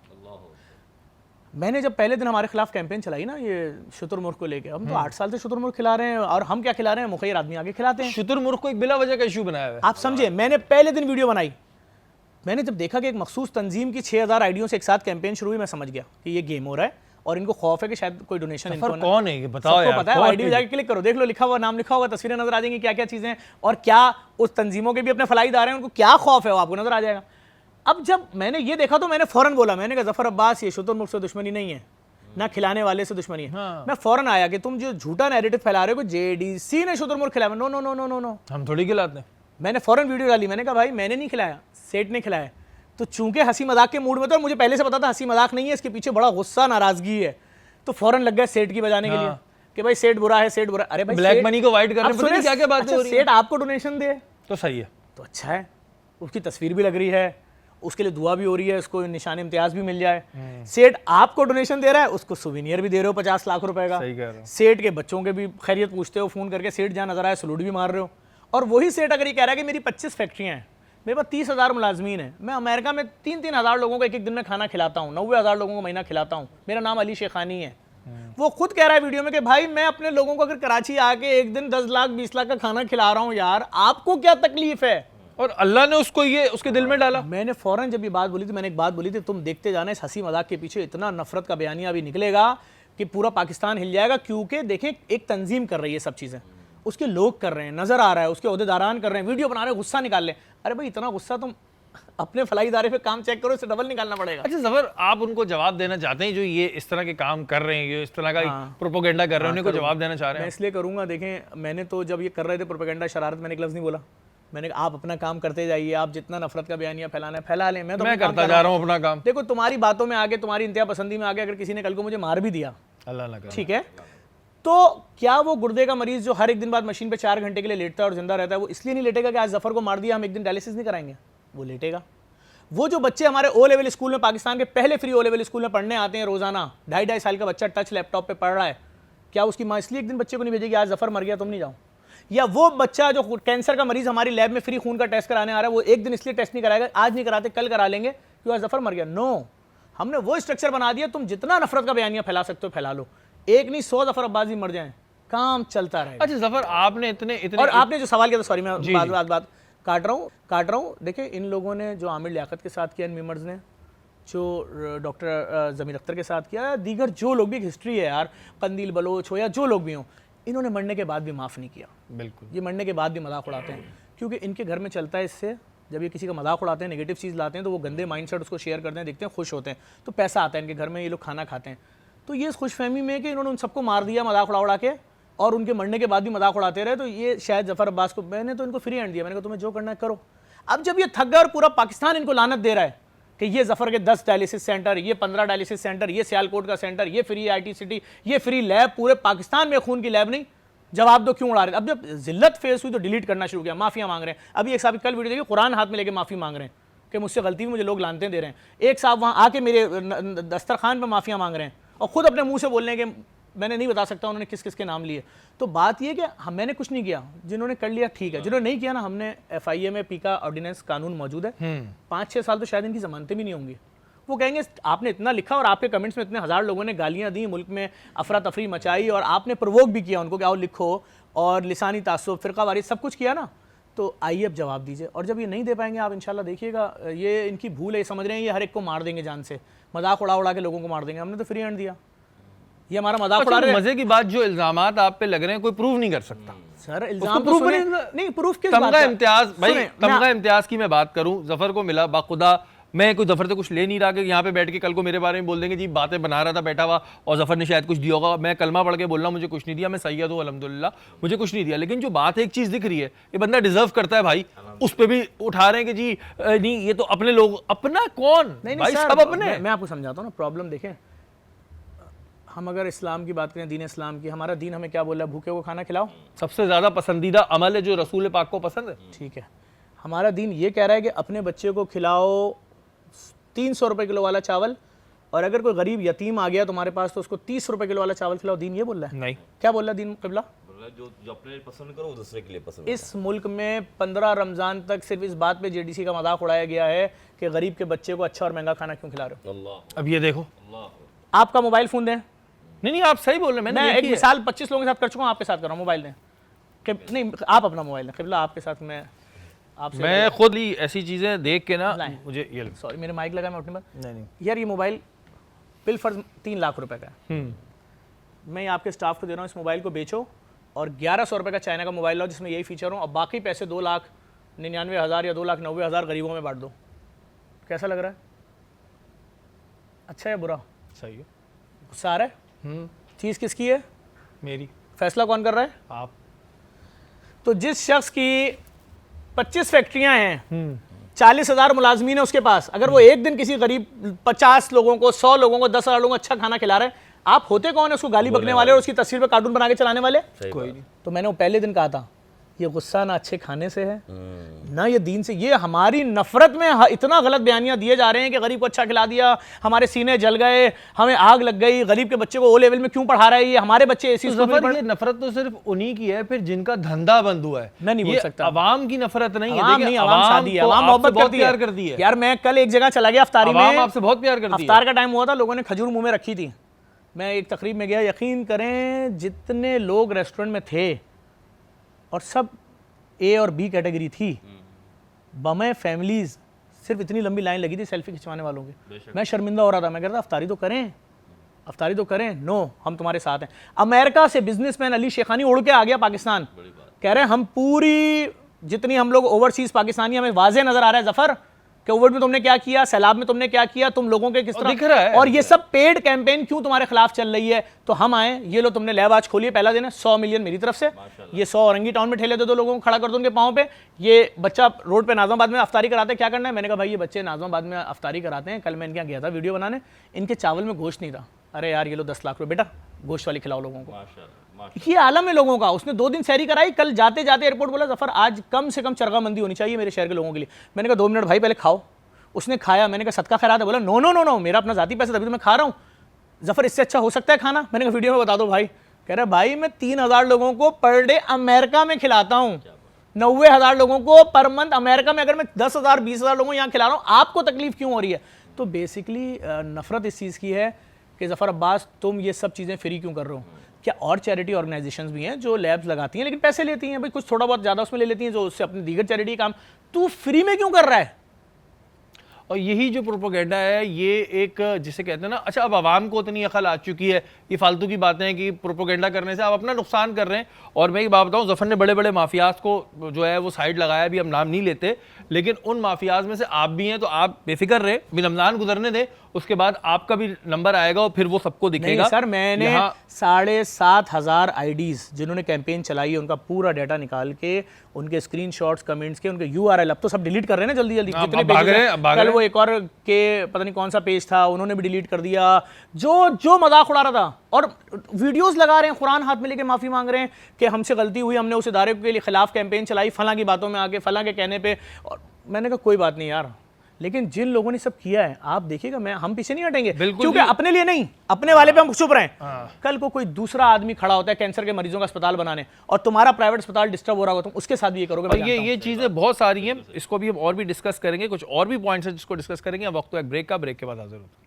मैंने जब पहले दिन हमारे खिलाफ कैंपेन चलाई ना ये शुतुरमुर्ग को लेके, हम तो 8 साल से शुतुरमुर्ग खिला रहे हैं, और हम क्या खिला रहे हैं, मुखैर आदमी आगे खिलाते हैं। शुतुरमुर्ग को एक बिला वजह का इशू बनाया है। आप समझे, मैंने पहले दिन वीडियो बनाई, मैंने जब देखा कि एक मखसूस तंजीम की 6,000 आइडियों से एक साथ कैंपेन शुरू हुई, मैं समझ गया कि ये गेम हो रहा है और इनको खौफ है कि शायद कोई डोनेशन इनको सफर कौन है ये बताओ सबको यार, पता है, कौन आईडी में है? जाके क्लिक करो, देख लो, लिखा हुआ नाम लिखा होगा, तस्वीरें नजर आ जाएंगी क्या क्या चीजें हैं और क्या उस तंजीमों के भी अपने फलाई इदारे हैं, उनको क्या खौफ है वो आपको नजर आ जाएगा। अब जब मैंने ये देखा तो मैंने फौरन बोला, मैंने कहा जफर अब्बास ये शुतुरमुर्ग से दुश्मनी नहीं है, ना खिलाने वाले से दुश्मनी है। हाँ। मैं फौरन आया कि तुम जो झूठा नैरेटिव फैला रहे हो कि जेडीसी ने शुतुरमुर्ग खिलाया, no no no no no no, हम थोड़ी खिलाते हैं। मैंने फौरन वीडियो डाली, मैंने कहा भाई मैंने नहीं खिलाया, सेठ ने खिलाया। तो चूंकि हंसी मजाक के मूड में था और मुझे पहले से पता था हंसी मजाक नहीं है, इसके पीछे बड़ा गुस्सा नाराजगी है, तो फौरन लग गया सेठ की बजाने के लिए कि भाई सेठ बुरा है, सेठ बुरा है। अरे भाई ब्लैक सेठ- मनी को वाइट करने अब पता नहीं सुनिए, क्या क्या बातें अच्छा, हो रही है। सेठ आपको डोनेशन दे तो सही है। तो अच्छा है, उसकी तस्वीर भी लग रही है, उसके लिए दुआ भी हो रही है, उसको निशान इम्तियाज भी मिल जाए। सेठ आपको डोनेशन दे रहा है, उसको सुवीनियर भी दे रहे हो 50 लाख रुपए का। सही कह रहे हो। सेठ के बच्चों के भी खैरियत पूछते हो फोन करके, सेठ जहाँ नजर आए सलूट भी मार रहे हो। और वही सेठ अगर ये कह रहा है कि मेरी 25 फैक्ट्रियाँ हैं, मेरे पास 30,000 मुलाजमीन है, मैं अमेरिका में 3-3 हज़ार लोगों को एक एक दिन में खाना खिलाता हूँ, 90,000 लोगों को महीना खिलाता हूँ, मेरा नाम अली शेखानी है। वो खुद कह रहा है वीडियो में कि भाई मैं अपने लोगों को अगर कराची आके एक दिन 10 लाख 20 लाख का खाना खिला रहा हूँ, यार आपको क्या तकलीफ है। और अल्लाह ने उसको ये उसके दिल में डाला। मैंने फौरन जब ये बात बोली थी, मैंने एक बात बोली थी, तुम देखते जाना, इस हंसी मजाक के पीछे इतना नफरत का बयानिया अभी निकलेगा कि पूरा पाकिस्तान हिल जाएगा। क्योंकि देखें, एक तंजीम कर रही है सब चीज़ें, उसके लोग कर रहे हैं, नजर आ रहा है, उसके ओहदेदारान कर रहे हैं, वीडियो बना रहे हैं, गुस्सा निकाल लें। अरे भाई इतना गुस्सा तुम अपने फलाई इदारे पे काम चेक करो, इससे डबल निकालना पड़ेगा। अच्छा जफर, आप उनको जवाब देना चाहते हैं जो ये इस तरह के काम कर रहे हैं, ये इस तरह का प्रोपोगेंडा कर रहे हैं, उनको जवाब देना चाह रहे मैं हैं? इसलिए करूंगा, देखें मैंने तो जब ये कर रहे थे प्रोपेगेंडा शरारत, मैंने एक लफ्ज़ नहीं बोला, मैंने कहा आप अपना काम करते जाइए, आप जितना नफरत का बयानिया फैलाना है फैला लें, मैं तो मैं अपना काम करता कर जा रहा हूँ अपना काम। देखो तुम्हारी बातों में आगे, तुम्हारी इंतहा पसंदी में आगे अगर किसी ने कल को मुझे मार भी दिया, अल्लाह ना करे। ठीक है, तो क्या वो गुर्दे का मरीज जो हर एक दिन बाद मशीन पे 4 घंटे के लिए लेटता है और जिंदा रहता है, वो इसलिए नहीं लेटेगा कि आज जफर को मार दिया हम एक दिन डायलिसिस नहीं कराएंगे? वो लेटेगा। वो जो बच्चे हमारे ओ लेवल स्कूल में, पाकिस्तान के पहले फ्री ओ लेवल स्कूल में पढ़ने आते हैं रोजाना, 2.5 साल का बच्चा टच लैपटॉप पे पढ़ रहा है, क्या उसकी माँ इसलिए एक दिन बच्चे को नहीं भेजेगी आज जफर मर गया तुम नहीं जाओ? या वो बच्चा जो कैंसर का मरीज हमारी लैब में फ्री खून का टेस्ट कराने आ रहा है, वो एक दिन इसलिए टेस्ट नहीं कराएगा, आज नहीं कराते कल करा लेंगे क्यों आज जफर मर गया? नो, हमने वो स्ट्रक्चर बना दिया, तुम जितना नफरत का बयानिया फैला सकते हो फैला लो, एक नहीं 100 जफर अब्बासी मर जाएं, काम चलता रहेगा। अच्छा जफर, आपने इतने और आपने जो सवाल किया था, सॉरी मैं बात काट रहा हूँ। देखिए इन लोगों ने जो आमिर लियाकत के साथ किया, इन मेंबर्स ने जो डॉक्टर ज़मीर अख्तर के साथ किया, दीगर जो लोग भी, हिस्ट्री है यार, कंदील बलोच हो या जो लोग भी हों, इन्होंने मरने के बाद भी माफ़ नहीं किया। बिल्कुल, ये मरने के बाद भी मजाक उड़ाते हैं, क्योंकि इनके घर में चलता है इससे, जब ये किसी का मजाक उड़ाते हैं, नेगेटिव चीज़ लाते हैं, तो वो गंदे माइंडसेट उसको शेयर करते हैं, देखते हैं खुश होते हैं, तो पैसा आता है इनके घर में, ये लोग खाना खाते हैं। तो ये इस खुशफहमी में कि इन्होंने उन सबको मार दिया मजाक उड़ा के, और उनके मरने के बाद भी मजाक उड़ाते रहे, तो ये शायद जफर अब्बास को, मैंने तो इनको फ्री हैंड दिया, मैंने कहा तुम्हें जो करना है करो। अब जब ये थक गए और पूरा पाकिस्तान इनको लानत दे रहा है कि ये जफर के 10 डायलिसिस सेंटर, ये 15 डायलिसिस सेंटर, ये सियालकोट का सेंटर, ये फ्री IT सिटी, ये फ्री लैब, पूरे पाकिस्तान में खून की लैब नहीं, जवाब दो क्यों उड़ा रहे? अब जब जिल्लत फेस हुई तो डिलीट करना शुरू किया, माफिया मांग रहे हैं। अभी एक साहब कल वीडियो देखिए, कुरान हाथ में लेके माफी मांग रहे हैं कि मुझसे गलती हुई, मुझे लोग लानते दे रहे हैं। एक साहब वहाँ आके मेरे दस्तरखान पर माफिया मांग रहे हैं और खुद अपने मुंह से बोल रहे हैं कि मैंने नहीं बता सकता उन्होंने किस किस के नाम लिए। तो बात यह कि मैंने कुछ नहीं किया, जिन्होंने कर लिया ठीक है, जिन्होंने नहीं किया ना, हमने FIA में पी का ऑर्डिनेंस कानून मौजूद है, 5-6 साल तो शायद इनकी जमानतें भी नहीं होंगी। वो कहेंगे आपने इतना लिखा और आपके कमेंट्स में इतने हज़ार लोगों ने गालियाँ दी, मुल्क में अफरा तफरी मचाई, और आपने प्रवोक भी किया उनको कि आओ लिखो, और लिसानी तासुब, फ़िरक़ावारी सब कुछ किया ना, तो आइए अब जवाब दीजिए। और जब ये नहीं दे पाएंगे आप, इंशाल्लाह देखिएगा, ये इनकी भूल है, ये समझ रहे हैं ये हर एक को मार देंगे जान से, मजाक उड़ा के लोगों को मार देंगे। हमने तो फ्री हैंड दिया, ये हमारा मजाक उड़ा रहे हैं। मजे की बात, जो इल्जामात आप पे लग रहे हैं कोई प्रूव नहीं कर सकता। सर इल्जाम प्रूफ तो नहीं, प्रूफ किस बात तमगा का? इम्तियाज, भाई सुने, तमगा इम्तियाज की मैं बात करूं, जफर को मिला बाखुदा, मैं कोई जफर से कुछ ले नहीं रहा कि यहाँ पे बैठ के कल को मेरे बारे में बोल देंगे जी बातें बना रहा था बैठा हुआ और जफर ने शायद कुछ दिया होगा। मैं कलमा पढ़ के बोल रहा हूँ मुझे कुछ नहीं दिया, मैं सैयद हूँ अल्हम्दुलिल्लाह, मुझे कुछ नहीं दिया। लेकिन जो बात एक चीज़ दिख रही है, ये बंदा डिजर्व करता है भाई, उस पर भी उठा रहे हैं कि जी नहीं ये तो अपने लोग, अपना कौन नहीं भाई, सर, सब अपने। मैं आपको समझाता हूँ ना प्रॉब्लम। देखें, हम अगर इस्लाम की बात करें, दीन इस्लाम की, हमारा दीन हमें क्या बोला है? भूखे को खाना खिलाओ। सबसे ज़्यादा पसंदीदा अमल है जो रसूल पाक को पसंद है। ठीक है, हमारा दीन ये कह रहा है कि अपने बच्चे को खिलाओ 300 रुपये किलो वाला चावल, और अगर कोई गरीब यतीम आ गया तुम्हारे पास तो उसको 30 रुपये किलो वाला चावल खिलाओ। दीन ये बोल रहा है? नहीं, क्या बोल रहा है दीन क़िबला? जो अपने लिए पसंद करो वो दूसरे के लिए पसंद। इस मुल्क में 15 रमज़ान तक सिर्फ इस बात पे JDC का मजाक उड़ाया गया है कि गरीब के बच्चे को अच्छा और महंगा खाना क्यों खिला रहे हो। अल्लाह अब ये देखो, अल्लाह, आपका मोबाइल फ़ोन दें, नहीं आप सही बोल रहे हैं, मैं मैंने एक देखी है। मिसाल 25 लोगों के साथ कर चुका हूँ, आपके साथ कर रहा हूँ। मोबाइल दें कि नहीं, आप अपना मोबाइल दें क़िबला, आपके साथ मैं आपसे मैं खुद ही ऐसी चीज़ें देख के ना लाएं। मुझे ये सॉरी मेरे माइक लगा, मैं उठने पर नहीं यार ये मोबाइल बिल फर्ज 3 लाख रुपए का है, मैं आपके स्टाफ को दे रहा हूँ, इस मोबाइल को बेचो और 1100 रुपये का चाइना का मोबाइल लो जिसमें यही फीचर हो, और बाकी पैसे 2,99,000 या 2,90,000 गरीबों में बांट दो। कैसा लग रहा है? अच्छा है बुरा? सही है। गुस्सा आ रहा है? चीज़ किसकी है? मेरी। फैसला कौन कर रहा है? आप। तो जिस शख्स की 25 फैक्ट्रियां हैं, 40,000 मुलाजमीन है उसके पास, अगर वो एक दिन किसी गरीब 50 लोगों को, 100 लोगों को, 10,000 लोगों को अच्छा खाना खिला रहे हैं, आप होते कौन है उसको गाली बकने वाले और उसकी तस्वीर पे कार्टून बना के चलाने वाले? कोई नहीं। तो मैंने वो पहले दिन कहा था, ये गुस्सा ना अच्छे खाने से है ना ये दीन से, ये हमारी नफरत में इतना गलत बयानियां दिए जा रहे हैं कि गरीब को अच्छा खिला दिया, हमारे सीने जल गए, हमें आग लग गई, गरीब के बच्चे को ओ लेवल में क्यों पढ़ा रहा है ये, हमारे बच्चे ऐसी ये नफरत तो सिर्फ उन्हीं की है फिर जिनका धंधा बंद हुआ है। मैं नहीं बोल सकता अवाम की नफरत नहीं है। अवाम नहीं, अवाम शादी है, अवाम मोहब्बत करती है। यार मैं कल एक जगह चला गया अफ्तारी में, आपसे बहुत प्यार करती है। अफ्तार का टाइम हुआ था, लोगों ने खजूर मुंह में रखी थी, मैं एक तकरीब में गया, यकीन करें जितने लोग रेस्टोरेंट में थे और सब ए और बी कैटेगरी थी, बमे फैमिलीज, सिर्फ इतनी लंबी लाइन लगी थी सेल्फी खिंचवाने वालों की। मैं शर्मिंदा हो रहा था, मैं कह रहा था अफ्तारी तो करें, अफ्तारी तो करें। नो, हम तुम्हारे साथ हैं। अमेरिका से बिजनेसमैन अली शेखानी उड़ के आ गया पाकिस्तान, कह रहे हैं हम पूरी जितनी हम लोग ओवरसीज पाकिस्तानी, हमें वाजे नजर आ रहा है जफर कि ओवर में तुमने क्या किया, सैलाब में तुमने क्या किया, तुम लोगों के किस तरह दिख रहा है। और ये सब पेड कैंपेन क्यों तुम्हारे खिलाफ चल रही है। तो हम आए, ये लो तुमने लैब आज खोली है, पहला दिन है, 100 मिलियन मेरी तरफ से, ये 100 औरंगी टाउन में ठेले दे दो लोगों को, खड़ा कर दो उनके पाँव पे। ये बच्चा रोड पे नाज़माबाद में अफ्तारी कराते हैं, क्या करना है? मैंने कहा भाई ये बच्चे नाज़माबाद में अफ्तारी कराते हैं, कल मैं इनके यहाँ गया था वीडियो बनाने, इनके चावल में गोश्त नहीं था, अरे यार ये लो 10 लाख रुपये बेटा गोश्त वाली खिलाओ लोगों को। ये आलम है लोगों का। उसने 2 दिन सैरी कराई, कल जाते जाते एयरपोर्ट बोला जफर आज कम से कम चरगामंदी होनी चाहिए मेरे शहर के लोगों के लिए। मैंने कहा 2 मिनट भाई पहले खाओ। उसने खाया, मैंने कहा सदका खैरात है, बोला नो नो नो नो, मेरा अपना जाती पैसा तभी तो मैं खा रहा हूँ। जफर इससे अच्छा हो सकता है खाना? मैंने कहा वीडियो में बता दो भाई। कह रहा भाई मैं 3,000 लोगों को पर डे अमेरिका में खिलाता हूँ, 90,000 लोगों को पर मंथ अमेरिका में, अगर मैं 10,000 20,000 लोगों को यहाँ खिला रहा हूँ, आपको तकलीफ क्यों हो रही है? तो बेसिकली नफरत इस चीज़ की है कि जफर अब्बास तुम ये सब चीज़ें फ्री क्यों कर रहे हो? क्या और चैरिटी ऑर्गेनाइजेशंस भी हैं जो लैब्स लगाती हैं लेकिन पैसे लेती हैं, भाई कुछ थोड़ा बहुत ज़्यादा उसमें ले लेती हैं, जो उससे अपनी दीगर चैरिटी काम, तू फ्री में क्यों कर रहा है? और यही जो प्रोपोगेंडा है ये एक जिसे कहते हैं ना, अच्छा अब आवाम को इतनी अकल आ चुकी है, ये फालतू की बातें हैं कि प्रोपोगेंडा करने से आप अपना नुकसान कर रहे हैं। और मैं एक बात बताऊं, जफर ने बड़े बड़े माफियाज को जो है वो साइड लगाया, भी हम नाम नहीं लेते, लेकिन उन माफियाज में से आप भी हैं, तो आप बेफिक्र रहे, भी रमजान गुजरने दें, उसके बाद आपका भी नंबर आएगा और फिर वो सबको दिखेगा। सर मैंने 7,500 आईडीज जिन्होंने कैंपेन चलाई है उनका पूरा डाटा निकाल के, उनके स्क्रीनशॉट्स, कमेंट्स के, उनके यूआरएल अब तो सब डिलीट कर रहे हैं ना जल्दी जल्दी, जितने पेज हैं। कल वो एक और के पता नहीं कौन सा पेज था, उन्होंने भी डिलीट कर दिया, जो मजाक उड़ा रहा था, और वीडियोस लगा रहे हैं, कुरान हाथ में लेके माफी मांग रहे हैं कि हमसे गलती हुई, हमने उस इदारे के लिए खिलाफ कैंपेन चलाई, फलां की बातों में आके, फलां के कहने पे। और मैंने कहा कोई बात नहीं यार, लेकिन जिन लोगों ने सब किया है आप देखिएगा, हम पीछे नहीं हटेंगे, क्योंकि अपने लिए नहीं, अपने वाले पे हम चुप रहें। कल को कोई दूसरा आदमी खड़ा होता है कैंसर के मरीजों का अस्पताल बनाने और तुम्हारा प्राइवेट अस्पताल डिस्टर्ब हो रहा होगा, तुम उसके साथ भी ये करोगे। ये चीजें बहुत सारी हैं, इसको भी हम और भी डिस्कस करेंगे, कुछ और भी पॉइंट्स हैं जिसको डिस्कस करेंगे। वक्त तो एक ब्रेक का, ब्रेक के बाद हाजिर होते हैं।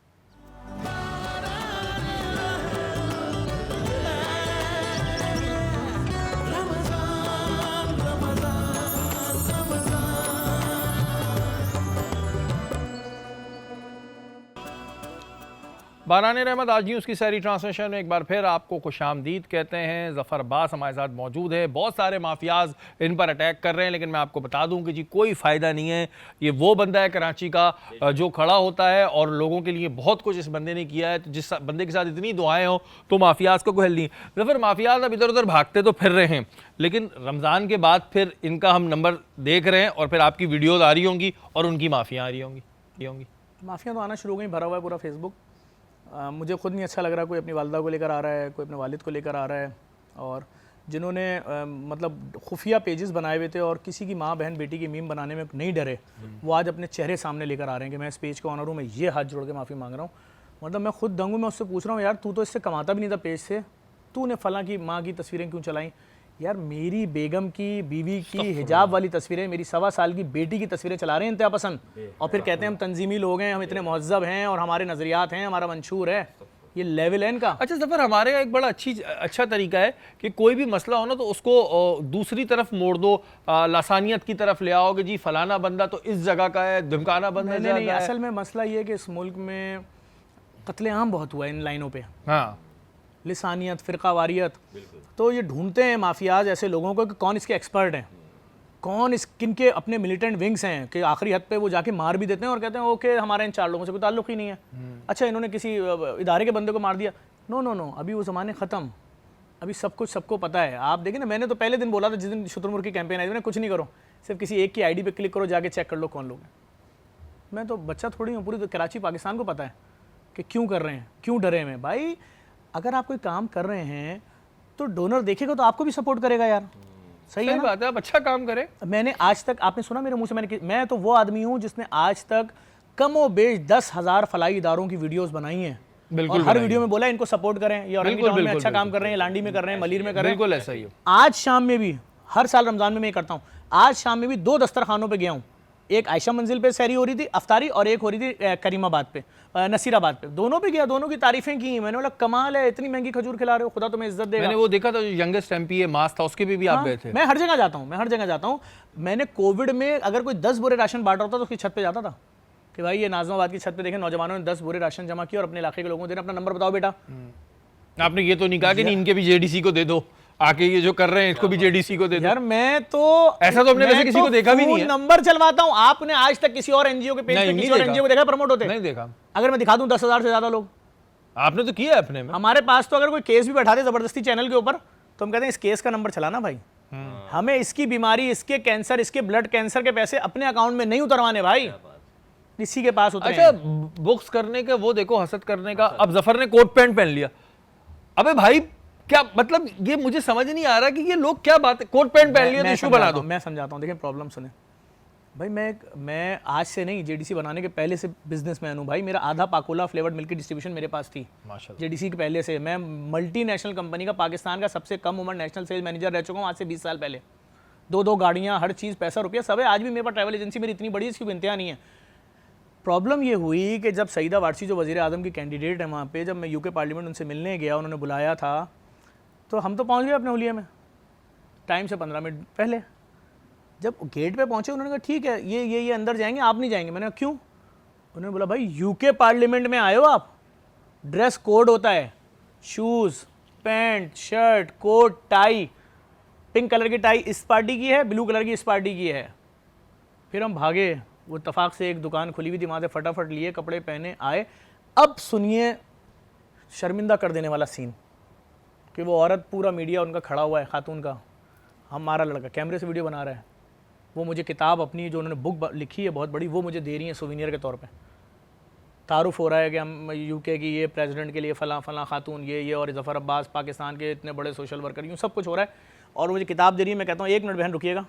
बारान रहमत आज न्यूज़ की सारी ट्रांसलेशन में एक बार फिर आपको खुशामदीद कहते हैं। ज़फ़र अब्बास हमारे साथ मौजूद है। बहुत सारे माफियाज इन पर अटैक कर रहे हैं, लेकिन मैं आपको बता दूं कि जी कोई फ़ायदा नहीं है। ये वो बंदा है कराची का जो खड़ा होता है और लोगों के लिए बहुत कुछ इस बंदे ने किया है। तो जिस बंदे के साथ इतनी दुआएँ हों तो माफियाज को कोई हल नहीं। ज़फ़र माफियाज अब इधर उधर भागते तो फिर रहे हैं, लेकिन रमज़ान के बाद फिर इनका हम नंबर देख रहे हैं और फिर आपकी वीडियोज़ आ रही होंगी और उनकी माफियाँ आ रही होंगी। माफियाँ तो आना शुरू हो गई, भरा हुआ है पूरा फेसबुक। मुझे खुद नहीं अच्छा लग रहा, कोई अपनी वालदा को लेकर आ रहा है, कोई अपने वालिद को लेकर आ रहा है, और जिन्होंने मतलब खुफिया पेजेस बनाए हुए थे और किसी की माँ बहन बेटी की मीम बनाने में नहीं डरे, वो आज अपने चेहरे सामने लेकर आ रहे हैं कि मैं इस पेज का ऑनर हूँ, मैं ये हाथ जोड़ के माफ़ी मांग रहा हूँ। मतलब मैं खुद दंग हूँ। मैं उससे पूछ रहा हूँ यार तू तो इससे कमाता भी नहीं था पेज से, तूने फलां की माँ की तस्वीरें क्यों चलाई? यार मेरी बेगम की, बीवी की हिजाब वाली तस्वीरें, मेरी 1.25 साल की बेटी की तस्वीरें चला रहे हैं इंतहा पसंद, और फिर कहते हैं हम तंजीमी लोग हैं, हम इतने महज़्ज़ब हैं और हमारे नज़रियात हैं, हमारा मंशूर है। ये लेवल है इनका। अच्छा ज़फ़र, हमारे एक बड़ा अच्छा तरीका है कि कोई भी मसला हो ना तो उसको दूसरी तरफ मोड़ दो, लासानियत की तरफ ले आओ कि जी फलाना बंदा तो इस जगह का है, धमकाना बंदा नहीं, असल में मसला ये है कि इस मुल्क में कत्लेआम बहुत हुआ है इन लाइनों पे, हाँ लिसानियत, फ़िरक़ावारियत। तो ये ढूंढते हैं माफियाज ऐसे लोगों को कि कौन इसके एक्सपर्ट हैं, कौन इस किनके अपने मिलिटेंट विंग्स हैं, कि आखिरी हद पे वो जाके मार भी देते हैं और कहते हैं ओके हमारे इन 4 लोगों से कोई ताल्लुक ही नहीं है। अच्छा इन्होंने किसी इदारे के बंदे को मार दिया, नो नो नो, अभी वो ज़माने ख़त्म, अभी सब कुछ सबको पता है। आप देखिए ना, मैंने तो पहले दिन बोला था जिस दिन शुतुरमुर्ग की कैंपेन आई, मैंने कुछ नहीं करो, सिर्फ किसी एक की आईडी पे क्लिक करो, जाके चेक कर लो कौन लोग हैं। मैं तो बच्चा थोड़ी हूँ, पूरी तो कराची पाकिस्तान को पता है कि क्यों कर रहे हैं, क्यों डरे हुए हैं। भाई अगर आप कोई काम कर रहे हैं तो डोनर देखेगा तो आपको भी सपोर्ट करेगा यार, सही है ना? बात है, आप अच्छा काम करें। मैंने आज तक, आपने सुना मेरे मुंह से, मैं तो वो आदमी हूँ जिसने आज तक कमो बेश 10,000 फलाई इदारों की वीडियोस बनाई हैं। बिल्कुल, और हर वीडियो में बोला इनको सपोर्ट करें, ये औरंगी टाउन में अच्छा काम कर रहे हैं, लांडी में कर रहे हैं, मलीर में कर रहे हैं। बिल्कुल ऐसा ही है। आज शाम में भी, हर साल रमज़ान में मैं करता हूँ, आज शाम में भी 2 दस्तरखानों पे गया हूँ। एक आयशा मंजिल पे सहरी हो रही थी अफ्तारी, और एक हो रही थी करीमाबाद पे, नसीराबाद पे, दोनों पे गया, दोनों की तारीफें की। मैंने बोला कमाल है, इतनी महंगी खजूर खिला रहे हो, खुदा तुम्हें इज्जत देगा। मैंने वो देखा था, जो यंगेस्ट एमपी मास था, उसके भी आप गए थे। मैं हर जगह जाता हूँ, मैं हर जगह जाता हूँ। मैंने कोविड में अगर कोई 10 बोरे राशन बांट रहा था तो उसकी छत पे जाता था कि भाई ये नाज़माबाद की छत पे देखें नौजवानों ने 10 बोरे राशन जमा किया और अपने इलाके के लोगों को देना, अपना नंबर बताओ बेटा। आपने ये तो नहीं कहा कि नहीं इनके भी जेडीसी को दे दो, आके ये जो कर रहे हैं इसको भी जेडीसी को दे दो। यार मैं तो ऐसा तो हमने वैसे किसी को देखा भी नहीं है। नंबर चलवाता हूँ। आपने आज तक किसी और एनजीओ के पेज पे किसी और एनजीओ को देखा प्रमोट होते? नहीं देखा। अगर मैं दिखा दूं 10,000 से ज्यादा लोग, आपने तो किया है अपने में। हमारे पास तो अगर कोई केस भी बैठा दे जबरदस्ती चैनल के ऊपर तो हम कहते हैं इस केस का नंबर चलाना भाई, हमें इसकी बीमारी, इसके कैंसर, इसके ब्लड कैंसर के पैसे अपने अकाउंट में नहीं उतरवाने भाई, इसी के पास उतरे। अच्छा बुक्स करने के वो देखो, हसद करने का। अब जफर ने कोट पैंट पहन लिया, अबे भाई क्या मतलब, ये मुझे समझ नहीं आ रहा कि ये लोग क्या बात है, कोट पैंट पहन लिया तो इशू बना दो। मैं समझाता हूँ, देखिए प्रॉब्लम सुने भाई। मैं आज से नहीं, जेडीसी बनाने के पहले से बिजनेसमैन हूँ भाई। मेरा आधा पाकोला फ्लेवर्ड मिल्क की डिस्ट्रीब्यूशन मेरे पास थी माशाल्लाह। जेडीसी के पहले से। मैं मल्टीनेशनल कंपनी का, पाकिस्तान का सबसे कम उम्र नेशनल सेल्स मैनेजर रह चुका हूँ आज से 20 साल पहले। 2 गाड़ियाँ, हर चीज़, पैसा रुपया सब है। आज भी मेरे पास ट्रैवल एजेंसी मेरी इतनी बड़ी है, इसकी कोई इंतहा नहीं है। प्रॉब्लम ये हुई कि जब सईदा वारसी जो वज़ीर आज़म की कैंडिडेट है वहाँ पे, जब मैं यूके पार्लियामेंट उनसे मिलने गया, उन्होंने बुलाया था, तो हम तो पहुँच गए अपने हुलिया में टाइम से 15 मिनट पहले। जब गेट पे पहुँचे उन्होंने कहा ठीक है ये अंदर जाएंगे, आप नहीं जाएंगे। मैंने कहा क्यों? उन्होंने बोला भाई यूके पार्लियामेंट में आए हो आप, ड्रेस कोड होता है, shoes, pant, shirt, coat, tie. Pink colour की टाई इस पार्टी की है, ब्लू कलर की इस पार्टी की है। फिर हम भागे, वो इत्तफाक से एक दुकान खुली हुई थी, वहाँ से फटाफट लिए, कपड़े पहने, आए। अब सुनिए शर्मिंदा कर देने वाला सीन कि वो औरत, पूरा मीडिया उनका खड़ा हुआ है, खातून का, हमारा लड़का कैमरे से वीडियो बना रहा है। वो मुझे किताब अपनी जो उन्होंने बुक लिखी है बहुत बड़ी, वो मुझे दे रही है सोविनियर के तौर पे। तारुफ हो रहा है कि हम यूके की ये प्रेसिडेंट के लिए फ़लाँ फ़लाँ खातून ये और ज़फ़र अब्बास पाकिस्तान के इतने बड़े सोशल वर्कर, यूँ सब कुछ हो रहा है। और मुझे किताब दे रही है। मैं कहता हूँ 1 मिनट बहन रुकिएगा,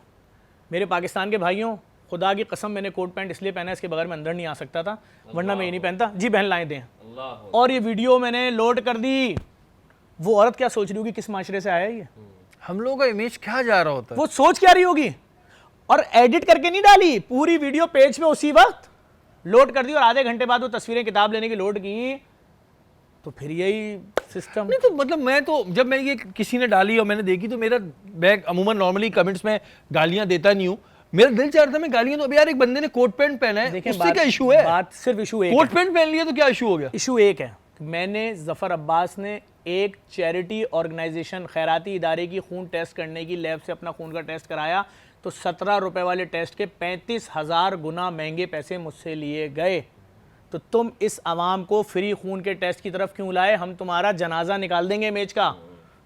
मेरे पाकिस्तान के भाइयों, खुदा की कसम मैंने कोट पैंट इसलिए पहना है, इसके बगैर मैं अंदर नहीं आ सकता था, वरना मैं ये नहीं पहनता। जी बहन लाएँ दें। और ये वीडियो मैंने लोड कर दी। वो औरत क्या सोच रही होगी, किस माशरे से आया ये, हम लोगों का इमेज क्या जा रहा होता है, वो सोच क्या रही होगी। और एडिट करके नहीं डाली, पूरी वीडियो पेज पे उसी वक्त लोड कर दी, और आधे घंटे बाद वो तस्वीरें किताब लेने की लोड की। तो फिर यही सिस्टम। नहीं तो मतलब मैं तो, जब मैं ये किसी ने डाली और मैंने देखी तो मेरा, मैं अमूमन नॉर्मली कमेंट्स में गालियां देता नहीं हूँ, मेरा दिल चाहता मैं गालियां तो। अब यार एक बंदे ने कोट पैंट पहना है, उससे क्या इशू है? बात सिर्फ इशू एक, कोट पैंट पहन लिया तो क्या इशू हो गया? इशू एक है, मैंने ज़फ़र अब्बास ने एक चैरिटी ऑर्गेनाइजेशन, खैराती इदारे की खून टेस्ट करने की लैब से अपना खून का टेस्ट कराया, तो 17 रुपए वाले टेस्ट के 35,000 गुना महंगे पैसे मुझसे लिए गए। तो तुम इस आवाम को फ्री खून के टेस्ट की तरफ क्यों लाए? हम तुम्हारा जनाजा निकाल देंगे इमेज का।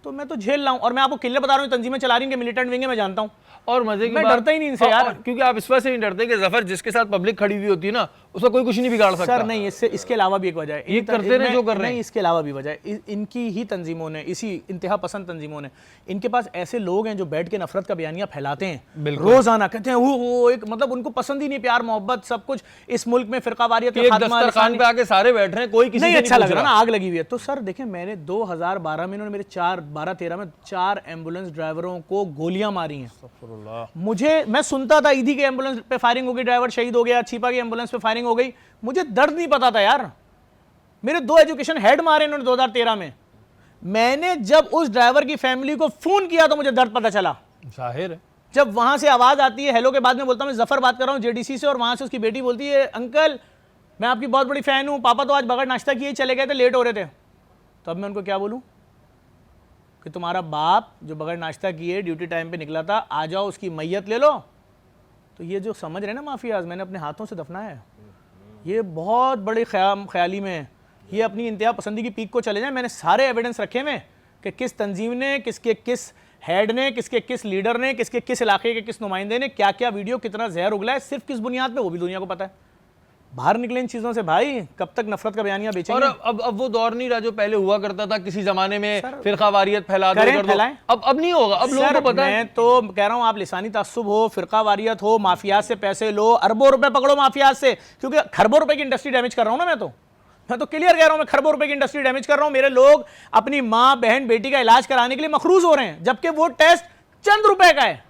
तो मैं तो झेल रहा हूँ, और मैं आपको किले बता रहा हूँ, तंजीमें चला रही हैं कि मिलिटेंट विंग है, मैं जानता हूँ। और मजे की मैं बात, डरता ही नहीं इनसे यार, क्योंकि आप इस वजह से नहीं डरते कि जफर जिसके साथ पब्लिक खड़ी हुई होती है ना, उसका कोई कुछ नहीं बिगाड़ सकता। सर नहीं, इसके अलावा भी एक वजह है, ये करते रहे जो कर रहे हैं। इसके अलावा भी वजह है, इनकी ही तंजीमों ने, इसी इंतहा पसंद तंजीमों ने, इनके पास ऐसे लोग हैं जो बैठ के नफरत का बयानिया फैलाते हैं रोजाना, कहते हैं वो एक, मतलब उनको पसंद ही नहीं प्यार मोहब्बत सब कुछ इस मुल्क में, फिरकावारियत दस्तरखान पे आके सारे बैठ रहे हैं, कोई किसी नहीं अच्छा लग रहा ना, आग लगी हुई है। तो सर देखें, मैंने 2012 में इन्होंने मेरे 12-13 में 4 एम्बुलेंस ड्राइवरों को गोलियां मारी हैं। मुझे, मैं सुनता था ईदी के एम्बुलेंस पे फायरिंग हो गई, ड्राइवर शहीद हो गया, छिपा की एम्बुलेंस पे फायरिंग हो गई, मुझे दर्द नहीं पता था यार। मेरे 2 एजुकेशन हेड मारे इन्होंने 2013 में। मैंने जब उस ड्राइवर की फैमिली को फोन किया तो मुझे दर्द पता चला। जाहिर है, जब वहां से आवाज आती है हेलो के बाद में बोलता हूं मैं जफर बात कर रहा हूं जेडीसी से, और वहां से उसकी बेटी बोलती है अंकल मैं आपकी बहुत बड़ी फ़ैन हूँ, पापा तो आज बगैर नाश्ता किए चले गए थे, लेट हो रहे थे। तो अब मैं उनको क्या बोलूँ कि तुम्हारा बाप जो बगैर नाश्ता किए ड्यूटी टाइम पे निकला था, आ जाओ उसकी मैयत ले लो। तो ये जो समझ रहे हैं ना माफियाज, मैंने अपने हाथों से दफनाया है। ये बहुत बड़ी ख्याली में है। ये अपनी इंतहा पसंदी की पीक को चले जाएं। मैंने सारे एविडेंस रखे हुए कि किस तंजीम ने, किसके किस हेड ने, किसके किस लीडर ने, किसके किस इलाके के किस नुमाइंदे ने क्या क्या वीडियो, कितना जहर उगला है, सिर्फ किस बुनियाद पे, वो भी दुनिया को पता है। बाहर निकले इन चीज़ों से भाई, कब तक नफरत का बयानियां बेचेंगे। और अब वो दौर नहीं रहा जो पहले हुआ करता था, किसी जमाने में फिरकावारियत फैला दो, कर दो। अब नहीं होगा, अब लोगों को पता है। मैं तो कह रहा हूँ, आप लिसानी तासुब हो, फिरकावारियत हो, माफियात से पैसे लो, अरबों रुपए पकड़ो माफियात से, क्योंकि खरबों रुपए की इंडस्ट्री डैमेज कर रहा हूँ ना। मैं तो क्लियर कह रहा हूँ, मैं खरबों रुपए की इंडस्ट्री डैमेज कर रहा हूँ। मेरे लोग अपनी माँ बहन बेटी का इलाज कराने के लिए मखरूज हो रहे हैं, जबकि वो टेस्ट चंद रुपए का है।